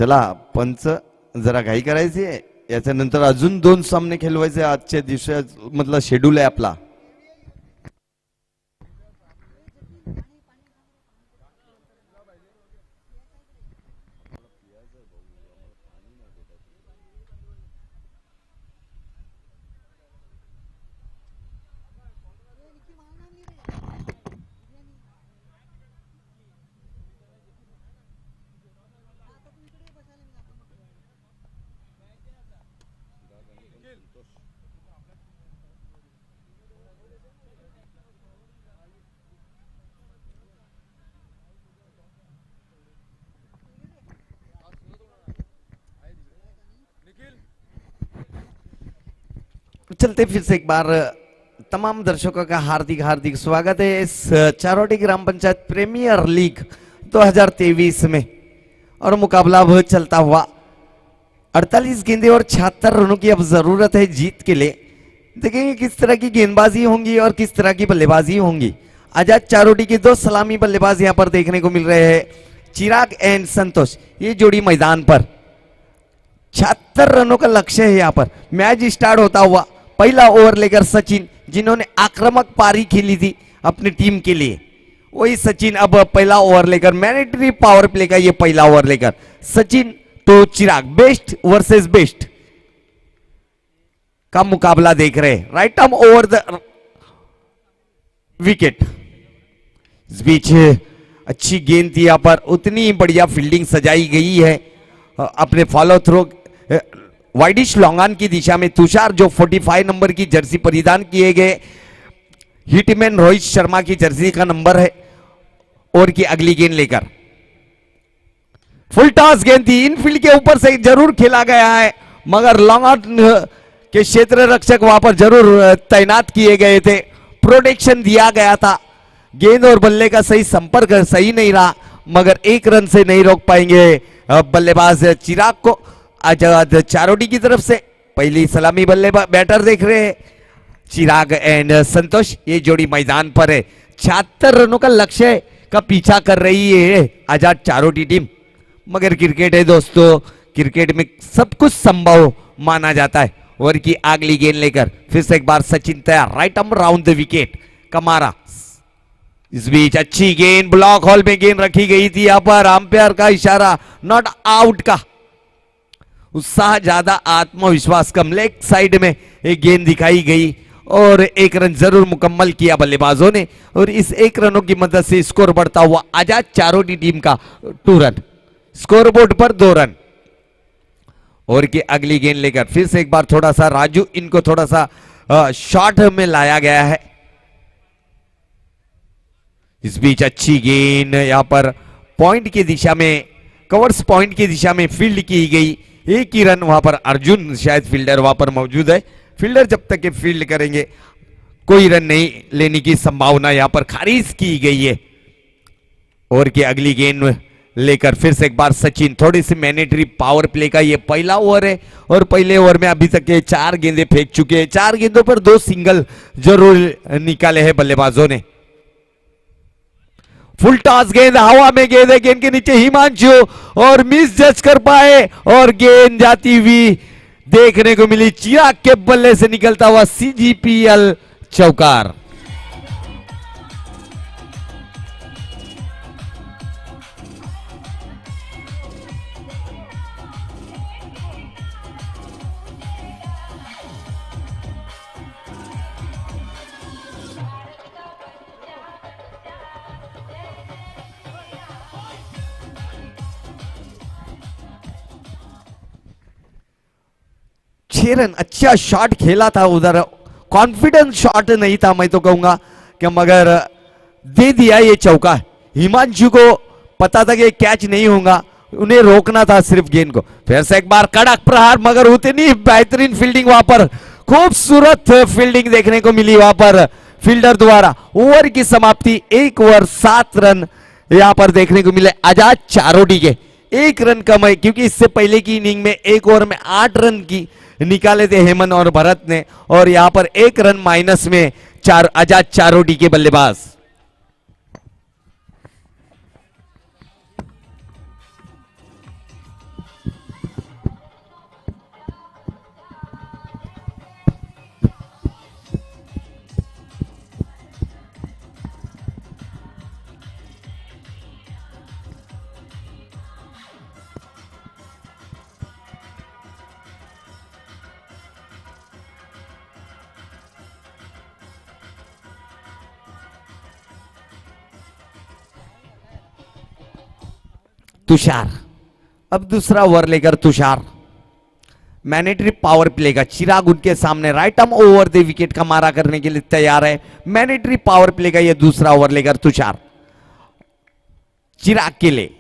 चला पंच जरा घाई करायची आहे, याच्यानंतर अजून 2 सामने खेळवायचे आजच्या दिवशी मधला शेड्यूल आहे आपला. चलते फिर से एक बार तमाम दर्शकों का हार्दिक हार्दिक स्वागत है इस चारोटी ग्राम पंचायत प्रीमियर लीग 2023 में। और मुकाबला अब चलता हुआ 48 गेंदे और 76 रनों की अब जरूरत है जीत के लिए। देखेंगे किस तरह की गेंदबाजी होंगी और किस तरह की बल्लेबाजी होंगी। आजाद चारोटी के 2 सलामी बल्लेबाज यहां पर देखने को मिल रहे हैं, चिराग एंड संतोष। ये जोड़ी मैदान पर 76 रनों का लक्ष्य है। यहां पर मैच स्टार्ट होता हुआ पहला ओवर लेकर सचिन, जिन्होंने आक्रामक पारी खेली थी अपनी टीम के लिए, वही सचिन अब पहला ओवर लेकर मैंडेटरी पावर प्ले का ये पहला ओवर लेकर सचिन तो चिराग बेस्ट वर्सेस बेस्ट का मुकाबला देख रहे हैं। Right arm over the wicket. इस बीच अच्छी गेंद थी, यहां पर उतनी बढ़िया फील्डिंग सजाई गई है अपने फॉलो थ्रो वाइडिश लॉन्गान की दिशा में। तुषार जो 45 नंबर की जर्सी परिधान किए गए, हिटमैन रोहित शर्मा की जर्सी का नंबर है। और की अगली गेंद लेकर फुल टॉस गेंद थी, इनफील्ड के ऊपर से जरूर खेला गया है, मगर लॉन्ग ऑन के क्षेत्र रक्षक वहां पर जरूर तैनात किए गए थे, प्रोटेक्शन दिया गया था। गेंद और बल्ले का सही संपर्क सही नहीं रहा, मगर 1 रन से नहीं रोक पाएंगे बल्लेबाज चिराग को। आजाद चारोटी की तरफ से पहली सलामी बल्लेबाज बैटर देख रहे हैं चिराग एंड संतोष। ये जोड़ी मैदान पर है, 76 रनों का लक्ष्य का पीछा कर रही है आजाद चारोटी टीम। मगर क्रिकेट है दोस्तों, क्रिकेट में सब कुछ संभव माना जाता है। और की अगली गेंद लेकर फिर से एक बार सचिन तैयार, right arm round the wicket का मारा। इस बीच अच्छी गेंद, ब्लॉक हॉल में गेंद रखी गई थी, यहां पर अंपायर का इशारा नॉट आउट का। उत्साह ज्यादा, आत्मविश्वास कम, लेग साइड में एक गेंद दिखाई गई और 1 रन जरूर मुकम्मल किया बल्लेबाजों ने। और इस 1 रनों की मदद से स्कोर बढ़ता हुआ आजाद चारोटी टीम का 2 रन, स्कोरबोर्ड पर 2 रन। और की अगली गेंद लेकर फिर से एक बार थोड़ा सा राजू, इनको थोड़ा सा शॉर्ट में लाया गया है। इस बीच अच्छी गेंद यहां पर पॉइंट की दिशा में, कवर्स पॉइंट की दिशा में फील्ड की गई। 1 ही रन, वहां पर अर्जुन शायद फील्डर वहां पर मौजूद है। फील्डर जब तक के फील्ड करेंगे कोई रन नहीं लेने की संभावना यहां पर खारिज की गई है। और की अगली गेंद लेकर फिर से एक बार सचिन, थोड़ी सी मैंडेटरी पावर प्ले का ये पहला ओवर है। और पहले ओवर में अभी तक के 4 गेंदें फेंक चुके हैं, 4 गेंदों पर 2 सिंगल जरूर निकाले हैं बल्लेबाजों ने। फुल टॉस गेंद, हवा में गेंद है, गेंद के नीचे हिमांशु और मिस जज कर पाए और गेंद जाती हुई देखने को मिली। चिराग के बल्ले से निकलता हुआ CGPL चौकार। रन, अच्छा शॉट खेला था उधर, कॉन्फिडेंस शॉट नहीं था मैं तो कहूंगा कि, मगर दे दिया ये चौका। हिमांशु को पता था कि कैच नहीं होगा, उन्हें रोकना था सिर्फ गेंद को। फिर से एक बार कड़क प्रहार, मगर उतनी बेहतरीन फील्डिंग वहां पर, खूबसूरत फील्डिंग देखने को मिली वहां पर फील्डर द्वारा। ओवर की समाप्ति 1 ओवर 7 रन यहां पर देखने को मिले आजाद चारोटी के। 1 रन कम है, क्योंकि इससे पहले की इनिंग में 1 ओवर में 8 रन की निकाले थे हेमंत और भरत ने, और यहां पर 1 रन माइनस में आजाद चारोटी के बल्लेबाज। तुषार। अब दूसरा ओवर लेकर तुषार मैंडेटरी पावर प्ले का चिराग उनके सामने right arm over the wicket का मारा करने के लिए तैयार है। मैंडेटरी पावर प्ले का यह दूसरा ओवर लेकर तुषार चिराग के लिए।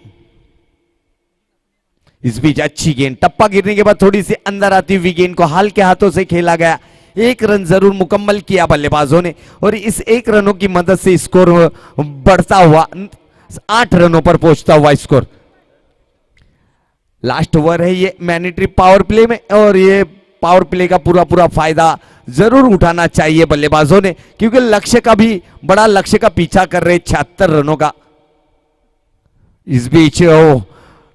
इस बीच अच्छी गेंद, टप्पा गिरने के बाद थोड़ी सी अंदर आती हुई गेंद को हल्के हाथों से खेला गया। एक रन जरूर मुकम्मल किया बल्लेबाजों ने और इस एक रनों की मदद से स्कोर बढ़ता हुआ 8 रनों पर पहुंचता हुआ स्कोर। लास्ट ओवर है ये मैंडेटरी पावर प्ले में और ये पावर प्ले का पूरा पूरा फायदा जरूर उठाना चाहिए बल्लेबाजों ने, क्योंकि लक्ष्य का भी बड़ा लक्ष्य का पीछा कर रहे 76 रनों का। इस बीच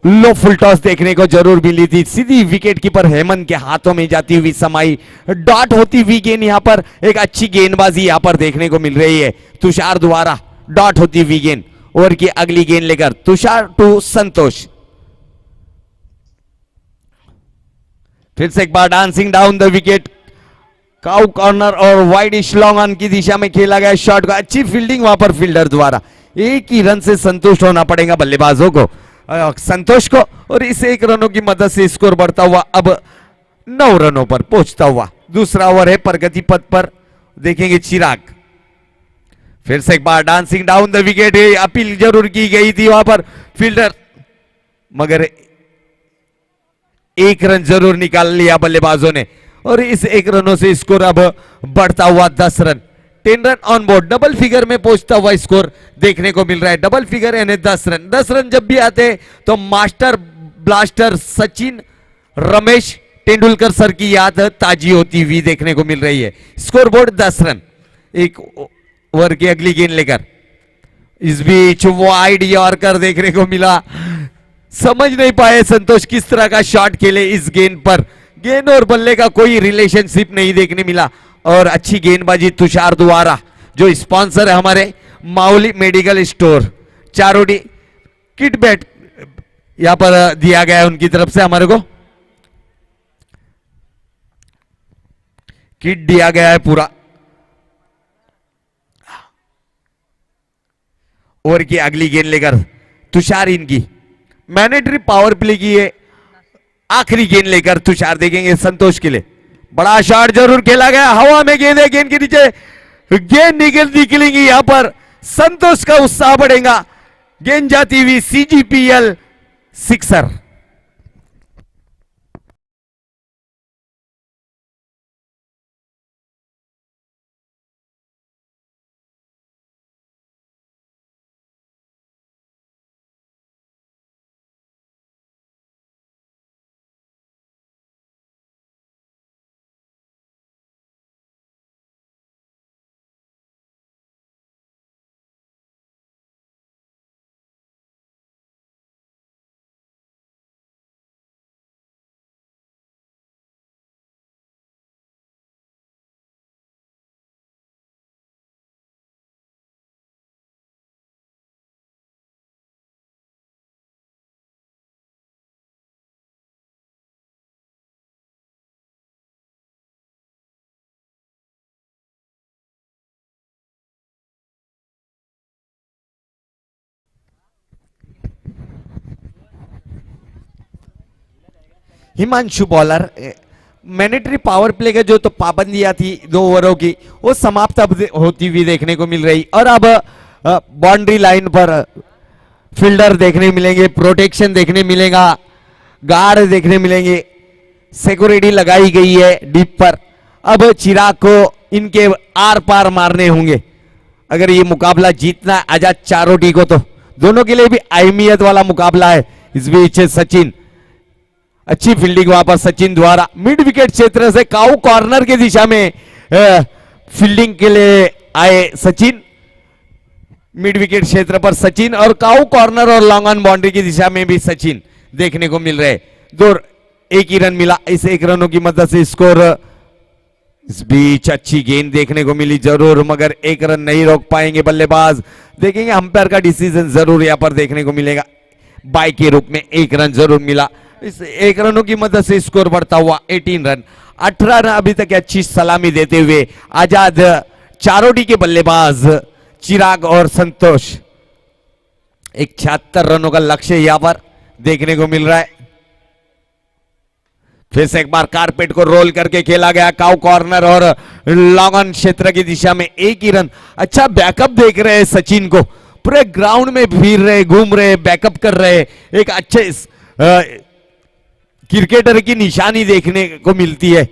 लो फुल टॉस देखने को जरूर मिली थी, सीधी विकेट कीपर हेमंत के हाथों में जाती हुई समाई, डॉट होती हुई गेंद। यहां पर एक अच्छी गेंदबाजी यहां पर देखने को मिल रही है तुषार द्वारा, डॉट होती हुई गेंद। ओवर की अगली गेंद लेकर तुषार टू संतोष। फिर से एक बार dancing down the wicket, cow corner और वाइड लॉन्ग ऑन की दिशा में खेला गया शॉट का। अच्छी फील्डिंग वहां पर फील्डर द्वारा। एक ही रन से संतुष्ट होना पड़ेगा बल्लेबाजों को, संतोष को, और इस एक रनों की मदद से स्कोर बढ़ता हुआ अब 9 रनों पर पहुंचता हुआ। दूसरा ओवर है प्रगति पथ पर, देखेंगे चिराग। फिर से एक बार dancing down the wicket, appeal जरूर की गई थी वहां पर फील्डर, मगर एक रन जरूर निकाल लिया बल्लेबाजों ने और इस एक रनों से स्कोर अब बढ़ता हुआ 10 run. 10 run on board, double figure में पहुंचता हुआ स्कोर देखने को मिल रहा है। डबल फिगर यानी 10 रन। 10 रन जब भी आते हैं तो master blaster Sachin Ramesh Tendulkar sir की याद ताजी होती हुई देखने को मिल रही है। Score board 10 run. एक ओवर की अगली गेंद लेकर इस बीच वाइड यॉर्कर देखने को मिला। समझ नहीं पाए संतोष किस तरह का शॉट खेले इस गेंद पर। गेंद और बल्ले का कोई रिलेशनशिप नहीं देखने मिला और अच्छी गेंदबाजी तुषार द्वारा, जो स्पॉन्सर है हमारे Mauli medical store, चारोडी kit bat यहां पर दिया गया है उनकी तरफ से, हमारे को किट दिया गया है पूरा। ओवर की अगली गेंद लेकर तुषार इनकी मैंडेटरी पावर प्ले की है आखिरी गेंद लेकर तुषार देखेंगे संतोष के लिए। बड़ा शॉट जरूर खेला गया, हवा में गेंद है, गेंद के नीचे गेंद निकलेंगी, यहां पर संतोष का उत्साह बढ़ेगा। गेंद जाती हुई CGPL sixer. Himanshu bowler, mandatory power play के जो तो पाबंदियां थी 2 ओवरों की, वो समाप्त अब होती हुई देखने को मिल रही और अब बाउंड्री लाइन पर फील्डर देखने मिलेंगे, प्रोटेक्शन देखने मिलेगा, गार्ड देखने मिलेंगे, सिक्योरिटी लगाई गई है डीप पर। अब चिराग को इनके आर पार मारने होंगे अगर ये मुकाबला जीतना है आजाद चारोटी को, तो दोनों के लिए भी अहमियत वाला मुकाबला है। इस बीच सचिन, अच्छी फील्डिंग वहां पर सचिन द्वारा, मिड विकेट क्षेत्र से काउ कॉर्नर की दिशा में फील्डिंग के लिए आए सचिन। मिड विकेट क्षेत्र पर सचिन और काउ कॉर्नर और लॉन्ग ऑन बाउंड्री की दिशा में भी सचिन देखने को मिल रहे। एक ही रन मिला, इस एक रनों की मदद से स्कोर। इस बीच अच्छी गेंद देखने को मिली जरूर, मगर एक रन नहीं रोक पाएंगे बल्लेबाज। देखेंगे अंपायर का डिसीजन जरूर यहां पर देखने को मिलेगा। बाई के रूप में एक रन जरूर मिला, इस एक रनों की मदद से स्कोर बढ़ता हुआ 18 रन। 18 रन अभी तक अच्छी सलामी देते हुए आजाद चारोडी के बल्लेबाज चिराग और संतोष। एक 76 रनों का लक्ष्य यहां पर देखने को मिल रहा है। फिर से एक बार कारपेट को रोल करके खेला गया काउ कॉर्नर और लॉन्ग ऑन क्षेत्र की दिशा में एक ही रन। अच्छा बैकअप देख रहे हैं सचिन को, पूरे ग्राउंड में फिर रहे, घूम रहे, बैकअप कर रहे, एक अच्छे क्रिकेटर की निशानी देखने को मिलती है।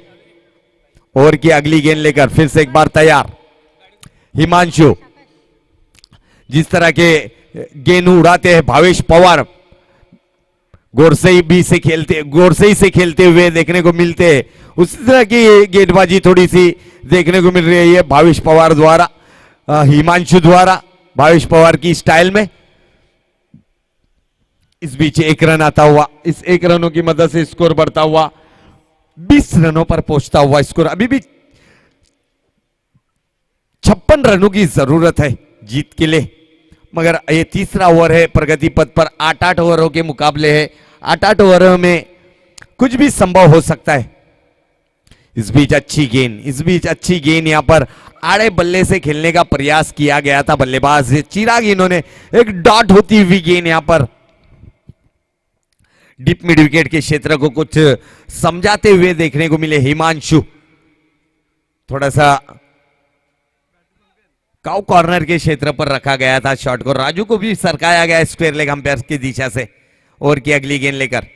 ओवर की अगली गेंद लेकर फिर से एक बार तैयार हिमांशु, जिस तरह के गेंद उड़ाते हैं भावेश पवार, गोरसई से खेलते हुए देखने को मिलते हैं, उसी तरह की गेंदबाजी थोड़ी सी देखने को मिल रही है भावेश पवार द्वारा, हिमांशु द्वारा, भावेश पवार की स्टाइल में। इस बीच एक रन आता हुआ, इस एक रनों की मदद से स्कोर बढ़ता हुआ 20 रनों पर पहुंचता हुआ स्कोर, अभी भी 56 रनों की जरूरत है जीत के लिए, मगर ये तीसरा ओवर है, प्रगति पथ पर 8-8 ओवरों के मुकाबले है, 8-8 ओवरों में कुछ भी संभव हो सकता है। इस बीच अच्छी गेंद यहां पर आड़े बल्ले से खेलने का प्रयास किया गया था बल्लेबाज चिराग, इन्होंने एक डॉट होती हुई गेंद यहां पर डीप मिड विकेट के क्षेत्र को कुछ समझाते हुए देखने को मिले हिमांशु। थोड़ा सा काउ कॉर्नर के क्षेत्र पर रखा गया था शॉट को, राजू को भी सरकाया गया स्क्वायर लेग अंपायर की दिशा से। ओवर की अगली गेंद लेकर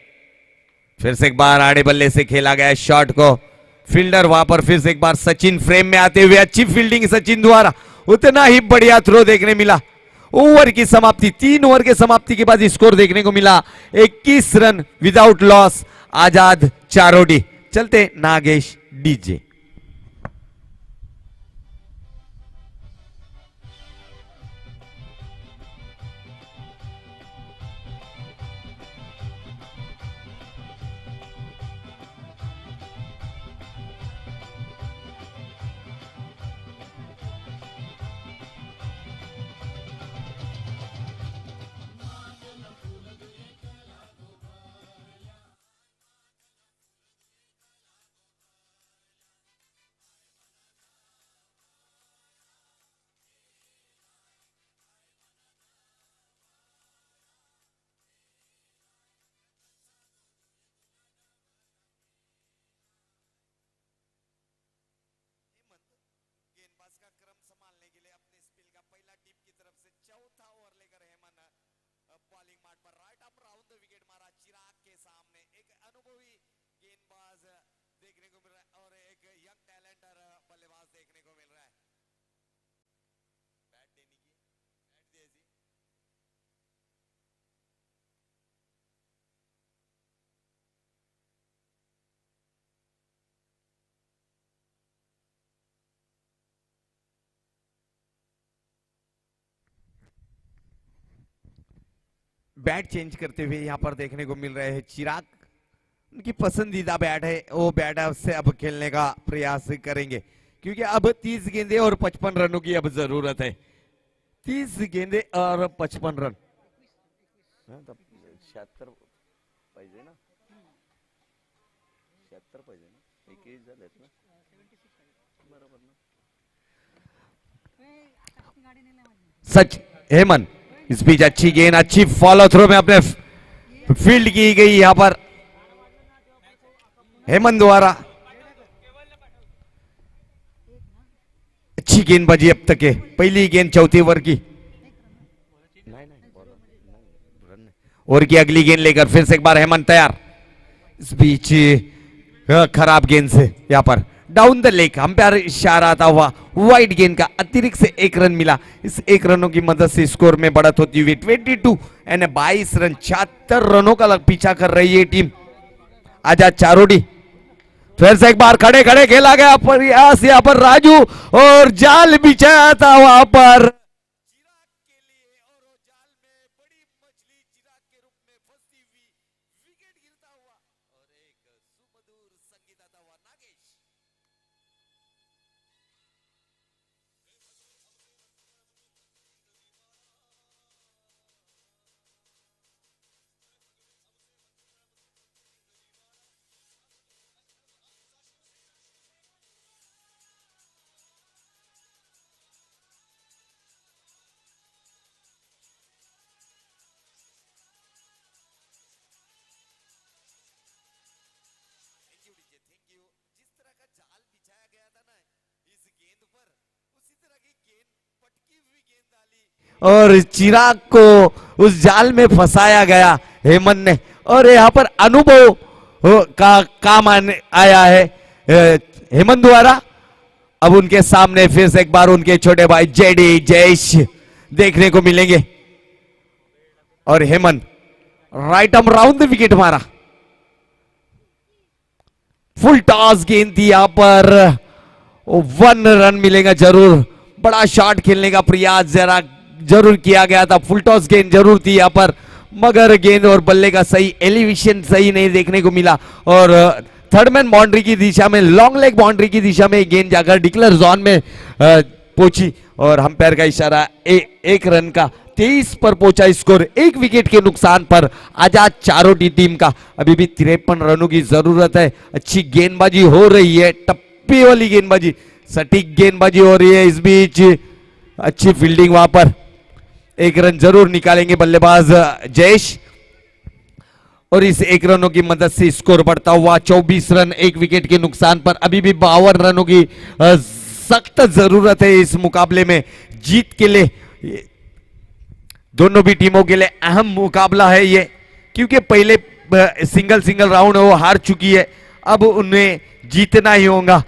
फिर से एक बार आड़े बल्ले से खेला गया शॉट को, फील्डर वहां पर फिर से एक बार सचिन फ्रेम में आते हुए, अच्छी फील्डिंग सचिन द्वारा, उतना ही बढ़िया थ्रो देखने मिला। ओवर की समाप्ति, 3 ओवर के समाप्ति के बाद स्कोर देखने को मिला 21 रन विदाउट लॉस, आजाद चारोडी। चलते नागेश डीजे। बैट चेंज करते हुए यहां पर देखने को मिल रहे हैं चिराग, उनकी पसंदीदा बैट है, वो बैट से अब खेलने का प्रयास करेंगे, क्योंकि अब 30 गेंदे और 55 रनों की अब जरूरत है। 30 गेंदे और 55 रन, 76 पाहिजे ना, 76 पाहिजे ना, 21 झालेत ना, बरोबर ना। सच हेमंत, इस बीच अच्छी गेंद, अच्छी फॉलो थ्रो में अपने फील्ड की गई यहां पर हेमंत द्वारा, अच्छी गेंदबाजी अब तक है, पहली गेंद चौथी ओवर की। ओवर की अगली गेंद लेकर फिर से एक बार हेमंत तैयार, इस बीच खराब गेंद से यहां पर डाउन द लेग अंपायर इशारा आता हुआ वाइड गेंद का अतिरिक्त से 1 रन मिला। इस 1 रनों की मदद से स्कोर में बढ़त होती हुई 22 रन, 76 रनों का पीछा कर रही है टीम आजाद चारोडी। फिर से एक बार खड़े खड़े खेला गया प्रयास यहां पर राजू, और जाल बिछाया था वहां पर और चिराग को उस जाल में फंसाया गया हेमंत ने। और यहाँ पर अनुभव का काम आया है हेमंत द्वारा। अब उनके सामने फिर से एक बार उनके छोटे भाई जेडी जयेश देखने को मिलेंगे। और Hemant right arm round the wicket मारा, फुल टॉस गेंद थी यहां पर, 1 रन मिलेगा जरूर। बड़ा शॉट खेलने का प्रयास जरा जरूर किया गया था, फुल टॉस गेंद जरूर थी यहां पर, मगर गेंद और बल्ले का सही एलिवेशन सही नहीं देखने को मिला। और थर्ड मैन बाउंड्री की दिशा में, लॉन्ग लेग बाउंड्री की दिशा में गेंद जाकर डिक्लेयर जोन में पहुंची और अंपायर का इशारा 1 रन का 23 पर पहुंचा स्कोर, 1 विकेट के नुकसान पर आजाद चारोटी टीम का। अभी भी 53 रनों की जरूरत है। अच्छी गेंदबाजी हो रही है, टप्पी वाली गेंदबाजी, सटीक गेंदबाजी हो रही है। इस बीच अच्छी फील्डिंग वहां पर, 1 रन जरूर निकालेंगे बल्लेबाज जयेश। और इस 1 रनों की मदद से स्कोर बढ़ता हुआ 24 रन, 1 विकेट के नुकसान पर। अभी भी 52 रनों की सख्त जरूरत है इस मुकाबले में जीत के लिए। दोनों भी टीमों के लिए अहम मुकाबला है ये, क्योंकि पहले सिंगल राउंड वो हार चुकी है, अब उन्हें जीतना ही होगा।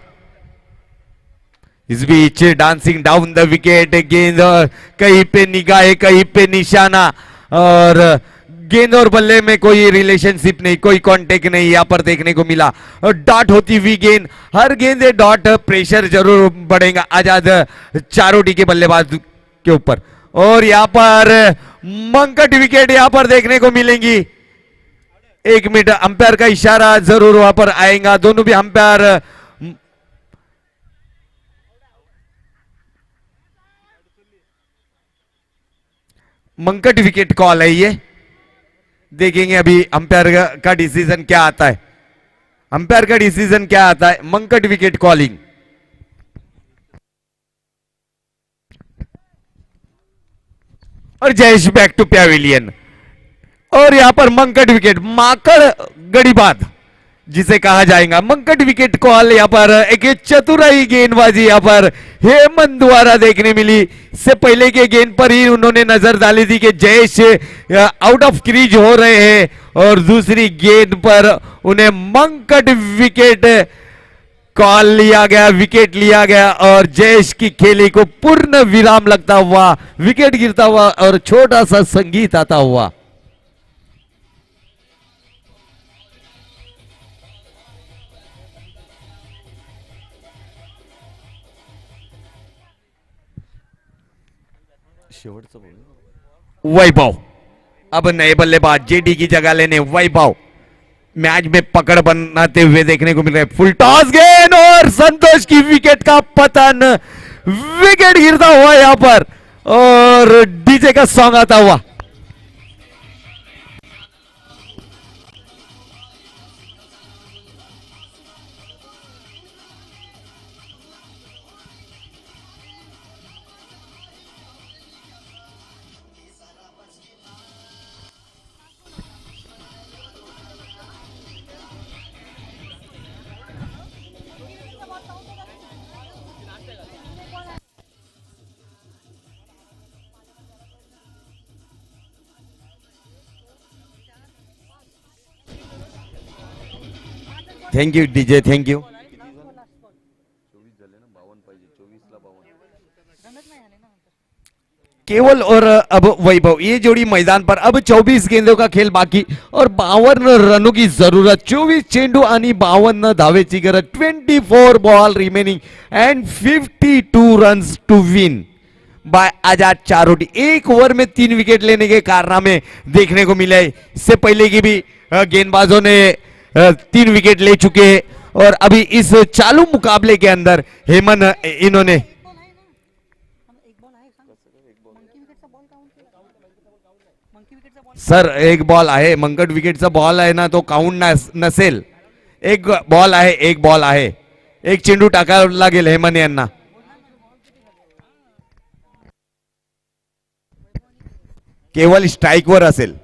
इस बीच डांसिंग डाउन द विकेट, गेंद कहीं पे निगाह कहीं पे निशाना, और गेंद और बल्ले में कोई रिलेशनशिप नहीं, कोई कांटेक्ट नहीं यहां पर देखने को मिला। और डॉट होती हुई गेंद, हर गेंद डॉट, प्रेशर जरूर बढ़ेगा आजाद चारोटी के बल्लेबाज के ऊपर। और यहां पर मंकट विकेट यहां पर देखने को मिलेंगी। 1 मिनट, अंपायर का इशारा जरूर वहां पर आएगा। दोनों भी अंपायर मंकट विकेट कॉल है ये, देखेंगे अभी अंपायर का डिसीजन क्या आता है। अंपायर का डिसीजन क्या आता है, मंकट विकेट कॉलिंग। और जयेश बैक टू पैविलियन, और यहां पर मंकट विकेट, माकड़ गड़ीबाद जिसे कहा जाएगा, मंकट विकेट कॉल। यहां पर एक चतुराई गेंदबाजी यहां पर हेमंत द्वारा देखने मिली। इससे पहले के गेंद पर ही उन्होंने नजर डाली थी कि जयेश आउट ऑफ क्रीज हो रहे हैं, और दूसरी गेंद पर उन्हें मंकट विकेट कॉल लिया गया, विकेट लिया गया, और जयेश की खेली को पूर्ण विराम लगता हुआ, विकेट गिरता हुआ और छोटा सा संगीत आता हुआ। वैभव अब नए बल्लेबाज जेडी की जगह लेने, वैभव मैच में पकड़ बनाते हुए देखने को मिल रहे। फुल टॉस गेंद और संतोष की विकेट का पतन, विकेट गिरता हुआ यहां पर, और डीजे का सॉन्ग आता हुआ। Thank you DJ, thank you. केवल और अब वैभव, ये जोड़ी मैदान पर। अब 24 गेंदों का खेल बाकी और 52 रनों की जरूरत। 24 चेंडू आणि 52 धावेची गरज। 24 ball remaining and 52 runs to win by Azad Charoti. 1 over में 3 विकेट लेने के कारनामे देखने को मिले। इससे पहले की भी गेंदबाजों ने 3 विकेट ले चुके हैं, और अभी इस चालू मुकाबले के अंदर हेमंत इन्होंने सर 1 बॉल आहे, मंकट विकेटचा बॉल आहे ना, तो काउंट नसेल। 1 बॉल आहे, 1 बॉल आहे, 1 चेंडू टाकावा लागेल हेमंत यांना। केवळ स्ट्राइकवर असेल।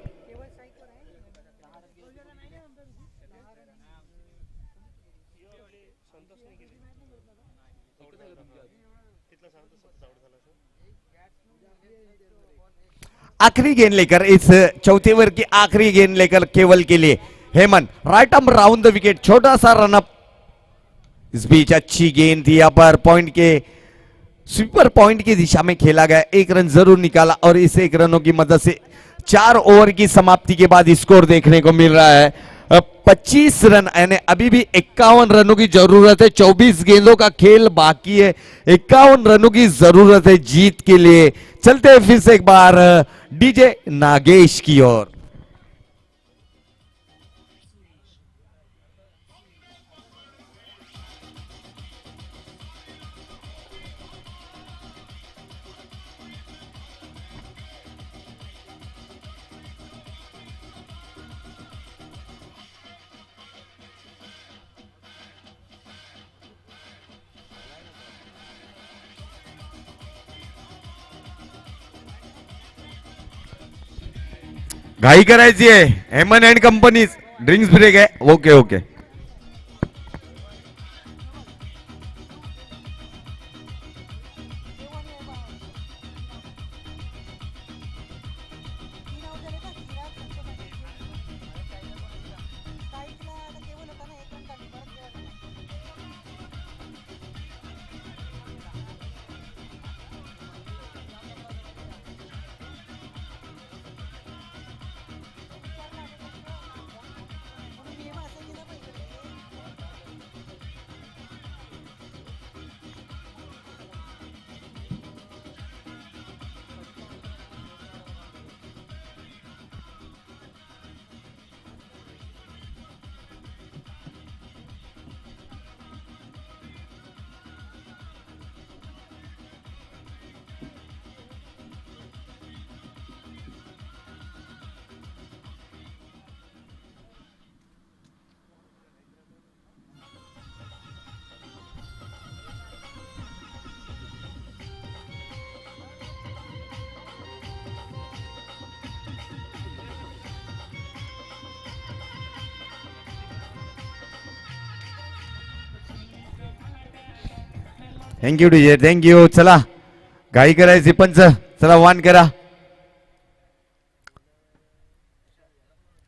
आखिरी गेंद लेकर इस चौथे ओवर की आखिरी गेंद लेकर केवल के लिए Heman right arm round the wicket, छोटा सा रनअप। इस बीच अच्छी गेंद थी, यहाँ पर पॉइंट के स्वीपर पॉइंट की दिशा में खेला गया, एक रन जरूर निकाला और इस एक रनों की मदद से 4 ओवर की समाप्ति के बाद स्कोर देखने को मिल रहा है 25 रन, यानी अभी भी 51 रनों की जरूरत है। 24 गेंदों का खेल बाकी है, 51 रनों की जरूरत है जीत के लिए। चलते हैं फिर से एक बार डीजे नागेश की ओर। घाई करायची आहे, हेमन अँड कंपनीज ड्रिंक्स ब्रेक आहे। Okay okay thank you DJ, thank you. चला घाई करायची पंच, चला वान करा।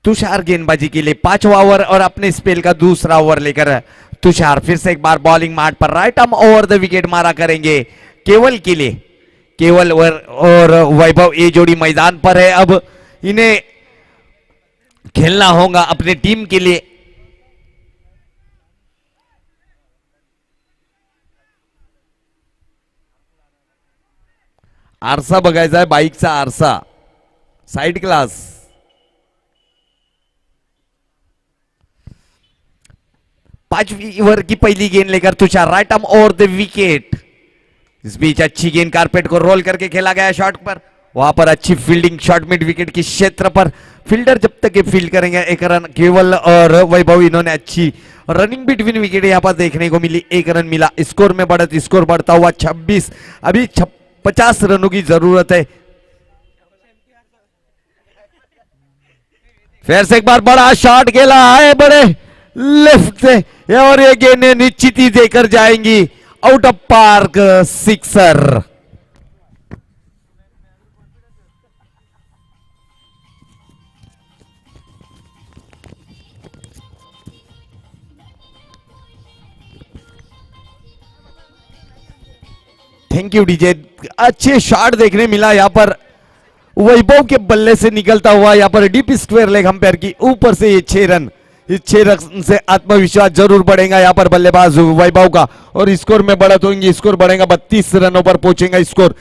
तुषार गेंदबाजी के लिए 5वां ओवर और अपने स्पेल का दूसरा ओवर लेकर तुषार फिर से एक बार बॉलिंग मार्ट पर right arm over the wicket मारा करेंगे केवल के लिए। केवल और वैभव ये जोड़ी मैदान पर है, अब इन्हें खेलना होगा अपने टीम के लिए। आरसा बघायचा आहे, बाईकचा आरसा, साइड क्लास। पांचवी ओवर की पहली गेंद लेकर Tushar right arm over the wicket. इस बीच अच्छी गेंद कारपेट को रोल करके खेला गया शॉट पर, वहां पर अच्छी फील्डिंग शॉट मिड विकेट की क्षेत्र पर। फील्डर जब तक ये फील्ड करेंगे एक रन केवल और वैभव इन्होंने अच्छी रनिंग बिटवीन विकेट यहां पर देखने को मिली, एक रन मिला। स्कोर में बढ़त, स्कोर बढ़ता हुआ 26, अभी 50 रनों की जरूरत है। फिर से एक बार बड़ा शॉट खेला है बड़े लेफ्ट से और ये गेंद निश्चित ही देकर जाएंगी out of park, sixer. Thank you DJ, अच्छे शॉट देखने मिला यहाँ पर वैभव के बल्ले से निकलता हुआ, यहाँ पर डीप स्क्वायर लेग अंपायर की ऊपर से ये 6 रन, इस 6 रन से आत्मविश्वास जरूर बढ़ेगा यहाँ पर बल्लेबाज वैभव का और स्कोर में बढ़त होगी। स्कोर बढ़ेगा, 32 रनों पर पहुंचेगा स्कोर।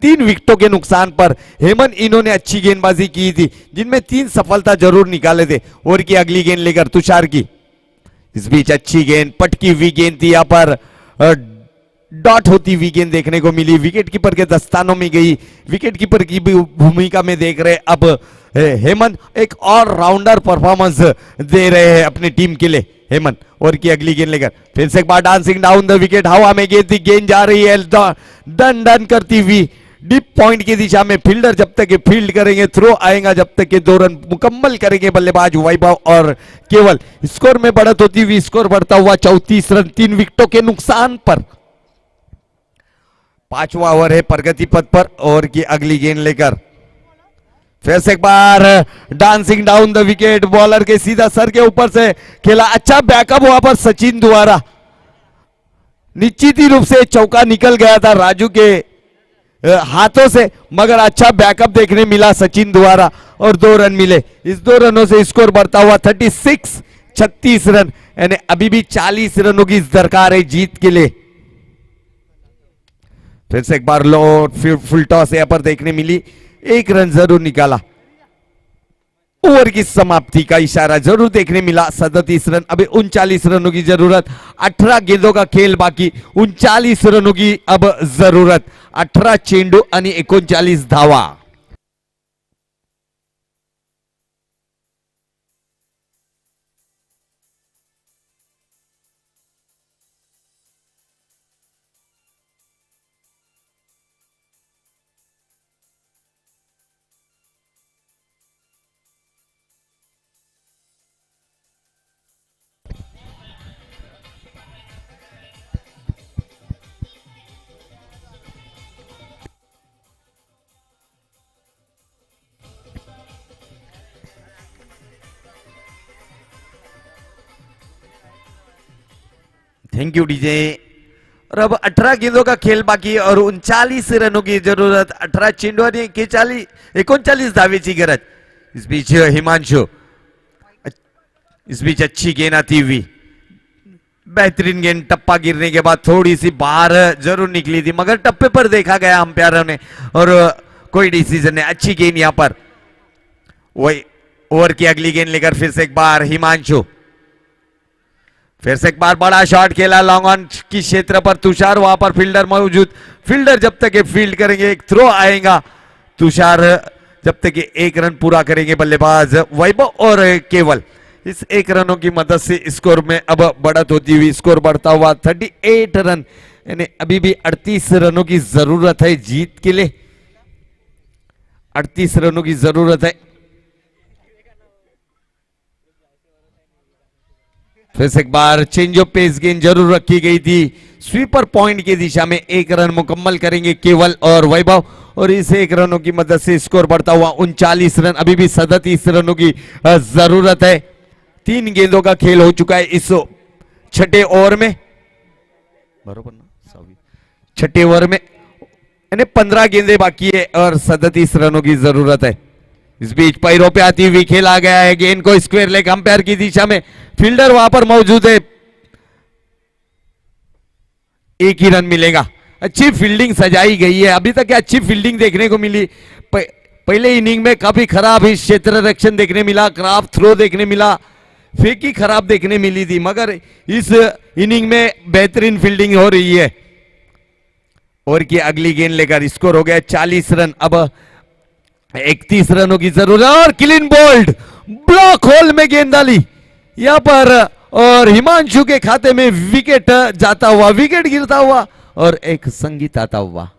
3 विकेटों के नुकसान पर हेमन इन्होंने अच्छी गेंदबाजी की थी जिनमें 3 सफलता जरूर निकाले थे। और की अगली गेंद लेकर तुषार की, इस बीच अच्छी गेंद पटकी हुई गेंद थी, यहाँ पर डॉट होती हुई गेंद देखने को मिली, विकेट कीपर के दस्तानों में गई। विकेट कीपर की भूमिका में देख रहे अब हेमन एक और राउंडर परफॉर्मेंस दे रहे हैं अपनी टीम के लिए हेमन। और की अगली गेंद लेकर फिर से एक बार डांसिंग डाउन द विकेट, हवा में गेंद जा रही है डन डन करती हुई डीप पॉइंट की दिशा में। फील्डर जब तक ये फील्ड करेंगे, थ्रो आएगा जब तक ये 2 रन मुकम्मल करेंगे बल्लेबाज वैभव और केवल। स्कोर में बढ़त होती हुई, स्कोर बढ़ता हुआ 34 रन 3 विकेटों के नुकसान पर। पांचवा ओवर है प्रगति पथ पर। ओवर की अगली गेंद लेकर फिर से एक बार dancing down the wicket, bowler के सीधा सर के ऊपर से खेला, अच्छा बैकअप वहां पर सचिन द्वारा। निश्चित ही रूप से चौका निकल गया था राजू के हाथों से, मगर अच्छा बैकअप देखने मिला सचिन द्वारा और 2 रन मिले। इस 2 रनों से स्कोर बढ़ता हुआ 36 रन, यानी अभी भी 40 रनों की दरकार है जीत के लिए। फिर से एक बार लो फुल टॉस यहां पर देखने मिली, 1 रन जरूर निकाला। ओवर की समाप्ति का इशारा जरूर देखने मिला। 37 रन, अभी 39 रनों की जरूरत, 18 गेंदों का खेल बाकी, 39 रनों की अब जरूरत। 18 चेंडू आणि 39 धावा। Thank you DJ. और अब 18 गेंदों का खेल बाकी और 39 रनों की जरूरत। 18 चेंडू आणि 39 धावेची गरज। इस बीच हिमांशु, इस बीच अच्छी गेंद आती हुई, बेहतरीन गेंद, टप्पा गिरने के बाद थोड़ी सी बाहर जरूर निकली थी, मगर टप्पे पर देखा गया अंपायरों ने और कोई डिसीजन नहीं। अच्छी गेंद यहां पर। वही ओवर की अगली गेंद लेकर फिर से एक बार हिमांशु, फिर से एक बार बड़ा शॉट खेला लॉन्ग ऑन की क्षेत्र पर। तुषार वहां पर फील्डर मौजूद, फील्डर जब तक ये फील्ड करेंगे एक थ्रो आएगा। तुषार जब तक ये 1 रन पूरा करेंगे बल्लेबाज वैभव और केवल इस 1 रनों की मदद से स्कोर में अब बढ़त होती हुई स्कोर बढ़ता हुआ 38 रन, यानी अभी भी 38 रनों की जरूरत है जीत के लिए। 38 रनों की जरूरत है। फिर से एक बार चेंज ऑफ पेस गेंद जरूर रखी गई थी। स्वीपर पॉइंट की दिशा में 1 रन मुकम्मल करेंगे केवल और वैभव, और इस 1 रनों की मदद से स्कोर बढ़ता हुआ 39 रन। अभी भी 37 रनों की जरूरत है। 3 गेंदों का खेल हो चुका है इस छठे ओवर में, बरोबर ना? छठे ओवर में यानी 15 गेंदें बाकी है और 37 रनों की जरूरत है। इस बीच पैरों पे आती हुई खेला गया है गेंद को स्क्वायर लेग अंपायर की दिशा में। फील्डर वहां पर मौजूद है, 1 ही रन मिलेगा। अच्छी फील्डिंग सजाई गई है, अभी तक अच्छी फील्डिंग देखने को मिली। पहले इनिंग में काफी खराब ही क्षेत्र रक्षण देखने मिला, खराब थ्रो देखने मिला, फेंकी खराब देखने मिली थी, मगर इस इनिंग में बेहतरीन फील्डिंग हो रही है। ओवर की अगली गेंद लेकर स्कोर हो गया 40 रन, अब 31 रनों की जरूरत और क्लीन बोल्ड, ब्लॉक होल में गेंद डाली यहां पर और हिमांशु के खाते में विकेट जाता हुआ, विकेट गिरता हुआ और एक संगीत आता हुआ।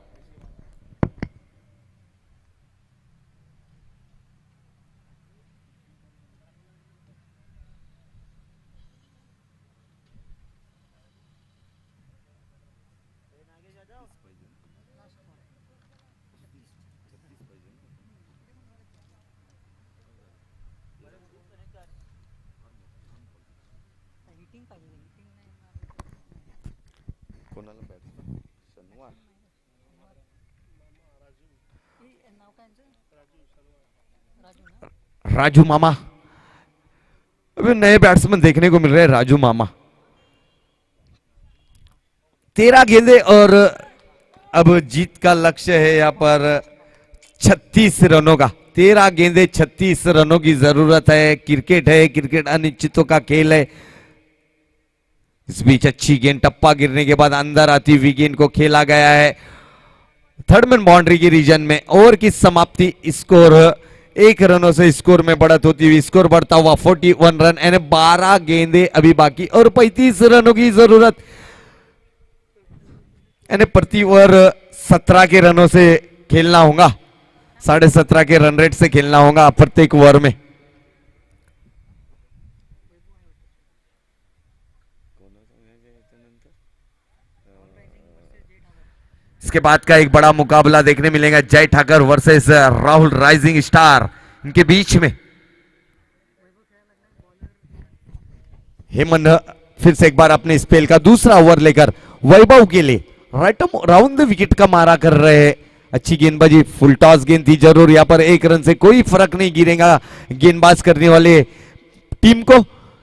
राजू मामा, अभी नए बैट्समैन देखने को मिल रहे हैं। राजू मामा 13 गेंदे और अब जीत का लक्ष्य है यहां पर 36 रनों का। 13 गेंदे 36 रनों की जरूरत है। क्रिकेट है, क्रिकेट अनिश्चितों का खेल है। इस बीच अच्छी गेंद, टप्पा गिरने के बाद अंदर आती हुई गेंद को खेला गया है थर्ड मैन बाउंड्री की रीजन में। ओवर की समाप्ति, स्कोर 1 रनों से स्कोर में बढ़त होती हुई स्कोर बढ़ता हुआ 41 रन, यानी 12 गेंदे अभी बाकी और 35 रनों की जरूरत, यानी प्रति ओवर 17 के रनों से खेलना होगा, 17.5 के रन रेट से खेलना होगा प्रत्येक ओवर में। इसके बाद का एक बड़ा मुकाबला देखने मिलेगा, Jay Thakar versus Rahul rising star, इनके बीच में। हेमंत फिर से एक बार अपने स्पेल का दूसरा ओवर लेकर वैभव के लिए राइट राउंड द विकेट का मारा कर रहे हैं। अच्छी गेंदबाजी, फुल टॉस गेंद थी जरूर, यहां पर एक रन से कोई फर्क नहीं गिरेगा गेंदबाज करने वाले टीम को,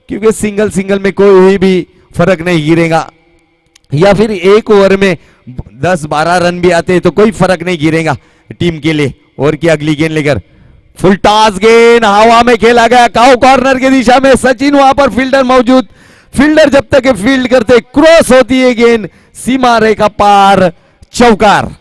क्योंकि सिंगल सिंगल में कोई भी फर्क नहीं गिरेगा, या फिर एक ओवर में 10-12 रन भी आते हैं तो कोई फर्क नहीं गिरेगा टीम के लिए। और की अगली गेंद लेकर फुल टॉस गेंद हवा में खेला गया, काउ कॉर्नर की दिशा में, सचिन वहां पर फील्डर मौजूद, फील्डर जब तक फील्ड करते क्रॉस होती है गेंद सीमा रेखा पार, चौकार।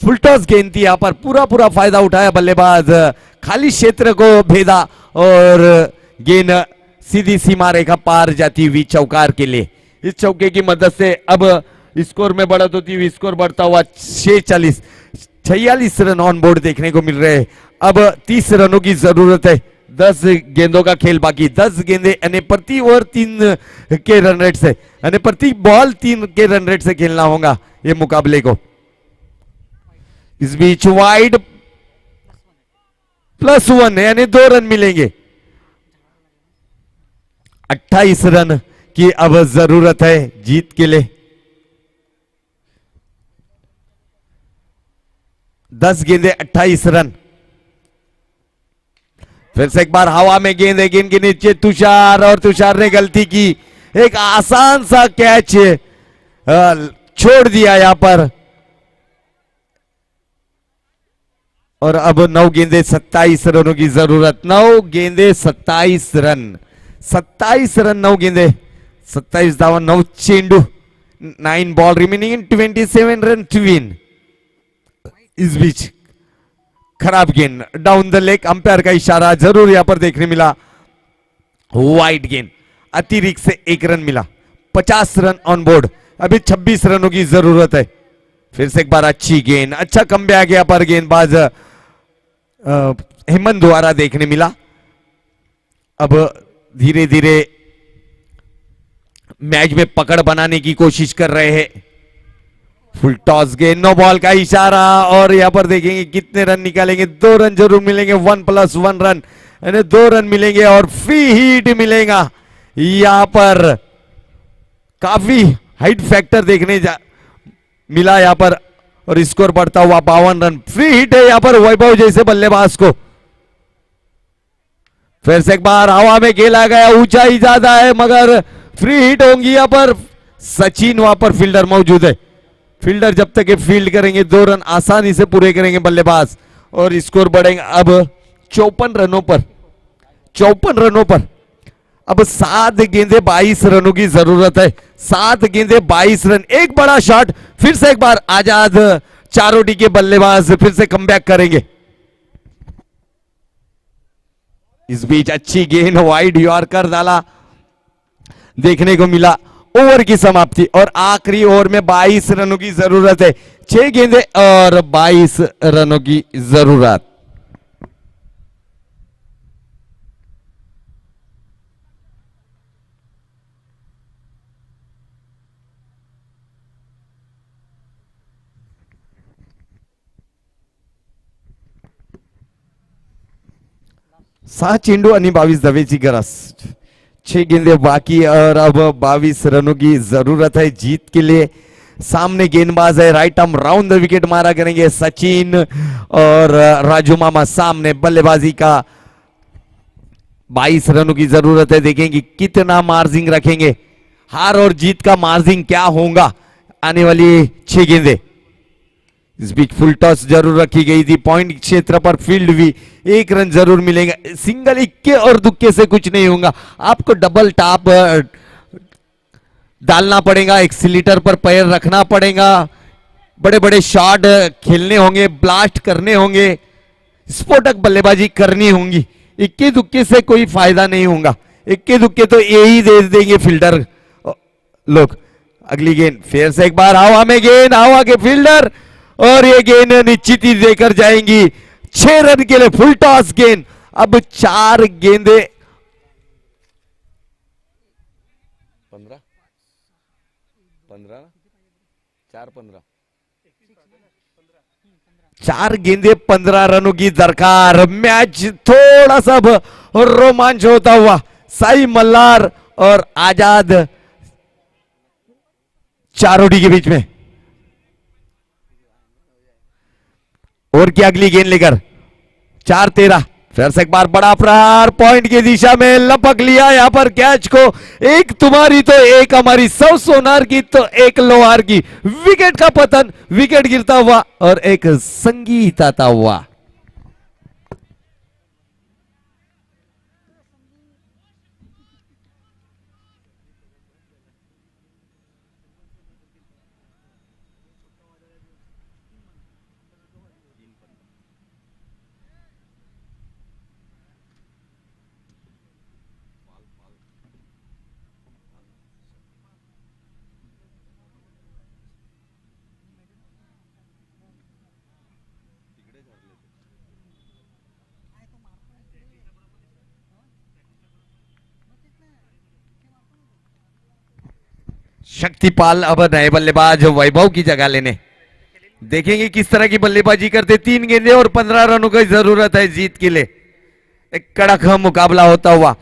फुल टॉस गेंद थी, यहां पर पूरा फायदा उठाया बल्लेबाज, खाली क्षेत्र को भेदा और गेंद सीधी सीमा रेखा पार जाती हुई चौकार के लिए। इस चौके की मदद से अब स्कोर में बढ़त होती हुई स्कोर बढ़ता हुआ 46 रन ऑन बोर्ड देखने को मिल रहे हैं। अब 30 रनों की जरूरत है, 10 गेंदों का खेल बाकी, 10 गेंदे यानी प्रति ओवर 3 के रन रेट से, यानी प्रति बॉल 3 के रन रेट से खेलना होगा ये मुकाबले को। इस बीच वाइड +1 यानी 2 रन मिलेंगे। 28 रन की अब जरूरत है जीत के लिए। 10 गेंदे 28 रन। फिर से एक बार हवा में गेंद है, गेंद के नीचे तुषार, और तुषार ने गलती की, एक आसान सा कैच छोड़ दिया यहां पर। और अब 9 गेंदे 27 रनों की जरूरत, 9 गेंदे 27 रन, 27 रन 9 गेंदे 27 धावा, 9 चेंडू, 9 ball remaining in 27 run to win. इस बीच खराब गेंद डाउन द लेग, अंपायर का इशारा जरूर यहां पर देखने मिला, वाइड गेंद, अतिरिक्त से 1 रन मिला, 50 रन ऑन बोर्ड, अभी 26 रनों की जरूरत है। फिर से एक बार अच्छी गेंद, अच्छा कमबैक यहां पर गेंदबाज हेमंत द्वारा देखने मिला। अब धीरे धीरे मैच में पकड़ बनाने की कोशिश कर रहे हैं। फुल टॉस गेंद, नो बॉल का इशारा, और यहां पर देखेंगे कितने रन निकालेंगे, 2 रन जरूर मिलेंगे, 1+1 रन यानी 2 रन मिलेंगे और फ्री हिट मिलेगा। यहां पर काफी हाइट फैक्टर देखने मिला यहां पर, और स्कोर बढ़ता हुआ 52 रन। फ्री हिट है यहां पर वैभव जैसे बल्लेबाज को। फिर से एक बार हवा में खेला गया, ऊंचाई ज्यादा है मगर फ्री हिट होंगी यहां पर। सचिन वहां पर फील्डर मौजूद है, फील्डर जब तक फील्ड करेंगे 2 रन आसानी से पूरे करेंगे बल्लेबाज, और स्कोर बढ़ेगा अब 54 रनों पर। 54 रनों पर अब 7 गेंदे 22 रनों की जरूरत है, 7 गेंदे 22 रन। एक बड़ा शॉट, फिर से एक बार आजाद चारोटी के बल्लेबाज फिर से कमबैक करेंगे। इस बीच अच्छी गेंद वाइड यॉर्कर डाला देखने को मिला। ओवर की समाप्ति और आखिरी ओवर में 22 रनों की जरूरत है, 6 गेंदे और 22 रनों की जरूरत। सहा चेंडू आणि 22 धावेची गरज, 6 गेंदे बाकी और अब 22 रनों की जरूरत है जीत के लिए। सामने गेंदबाज है, right arm round the wicket मारा करेंगे सचिन और राजू मामा। सामने बल्लेबाजी का 22 रनों की जरूरत है, देखेंगे कितना मार्जिन रखेंगे, हार और जीत का मार्जिन क्या होगा आने वाली 6 गेंदे। इस बीच फुल टॉस जरूर रखी गई थी, पॉइंट क्षेत्र पर फील्ड भी, 1 रन जरूर मिलेगा। सिंगल इक्के और दुक्के से कुछ नहीं होगा, आपको डबल टॉप डालना पड़ेगा, एक्सीलेटर पर पैर रखना पड़ेगा, बड़े बड़े शॉट खेलने होंगे, ब्लास्ट करने होंगे, स्फोटक बल्लेबाजी करनी होंगी। इक्के दुक्के से कोई फायदा नहीं होगा, इक्के दुक्के तो यही दे देंगे फील्डर लोग। अगली गेंद फिर से एक बार हवा में गेंद, हवा के फील्डर, और ये गेंद निश्चित ही देकर जाएंगी 6 रन के लिए। फुल टॉस गेंद, अब 4 गेंदे 15 4 गेंदे 15 रनों की दरकार। मैच थोड़ा सा रोमांच होता हुआ साई मल्हार और आजाद चारोटी के बीच में। और की अगली गेंद लेकर 4-13 फिर से एक बार बड़ा प्रहार पॉइंट की दिशा में लपक लिया यहां पर कैच को। एक तुम्हारी तो एक हमारी, 100 सोनार की तो एक लोहार की। विकेट का पतन, विकेट गिरता हुआ और एक संगीत आता हुआ। शक्तिपाल अब नए बल्लेबाज वैभव की जगह लेने। देखेंगे किस तरह की बल्लेबाजी करते। 3 गेंदे और 15 रनों की जरूरत है जीत के लिए। एक कड़क मुकाबला होता हुआ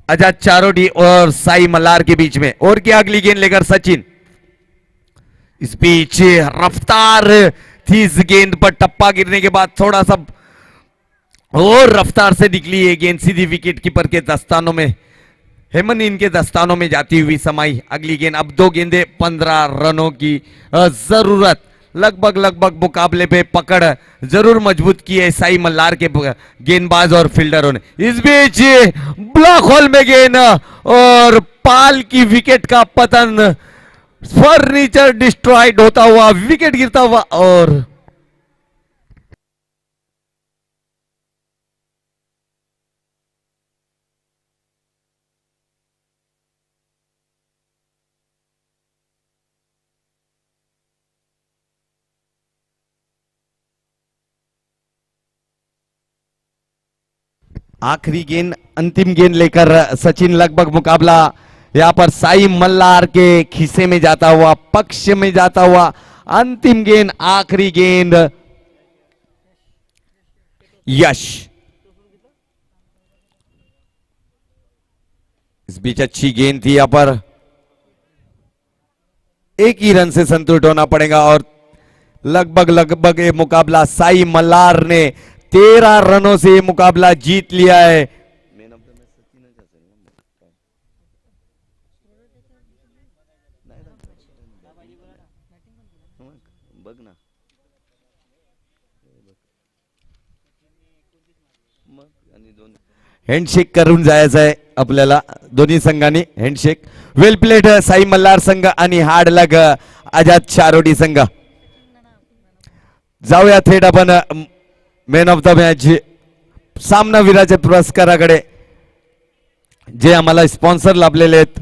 आजाद चारोटी और साई मल्हार के बीच में। और क्या अगली गेंद लेकर सचिन। इस बीच रफ्तार थी इस गेंद पर, टप्पा गिरने के बाद थोड़ा सा और रफ्तार से निकली ये गेंद सीधी विकेट कीपर के दस्तानों में, हेमन इनके दस्तानों में जाती हुई समाई। अगली गेंद, अब 2 गेंदे 15 रनों की जरूरत। लगभग मुकाबले पे पकड़ जरूर मजबूत की है साई मल्हार के गेंदबाज और फील्डरों ने। इस बीच ब्लॉक होल में गेंद और पाल की विकेट का पतन, फर्नीचर डिस्ट्रॉयड होता हुआ, विकेट गिरता हुआ। और आखिरी गेंद, अंतिम गेंद लेकर सचिन लगभग मुकाबला यहां पर साई मल्हार के खिस्से में जाता हुआ, पक्ष में जाता हुआ। अंतिम गेंद, आखिरी गेंद, यश। इस बीच अच्छी गेंद थी, यहां पर एक ही रन से संतुष्ट होना पड़ेगा। और लगभग ये मुकाबला साई मल्हार ने 13 रनों से ये मुकाबला जीत लिया है। हँडशेक करून जायचं आहे आपल्याला दोन्ही संघांनी। Handshake well played Sai Malhar संघ आणि हार्ड लग आजाद चारोटी संघ। जाऊया थेट आपण मॅन ऑफ द मॅच सामनावीराच्या पुरस्काराकडे, जे आम्हाला स्पॉन्सर लाभलेले आहेत।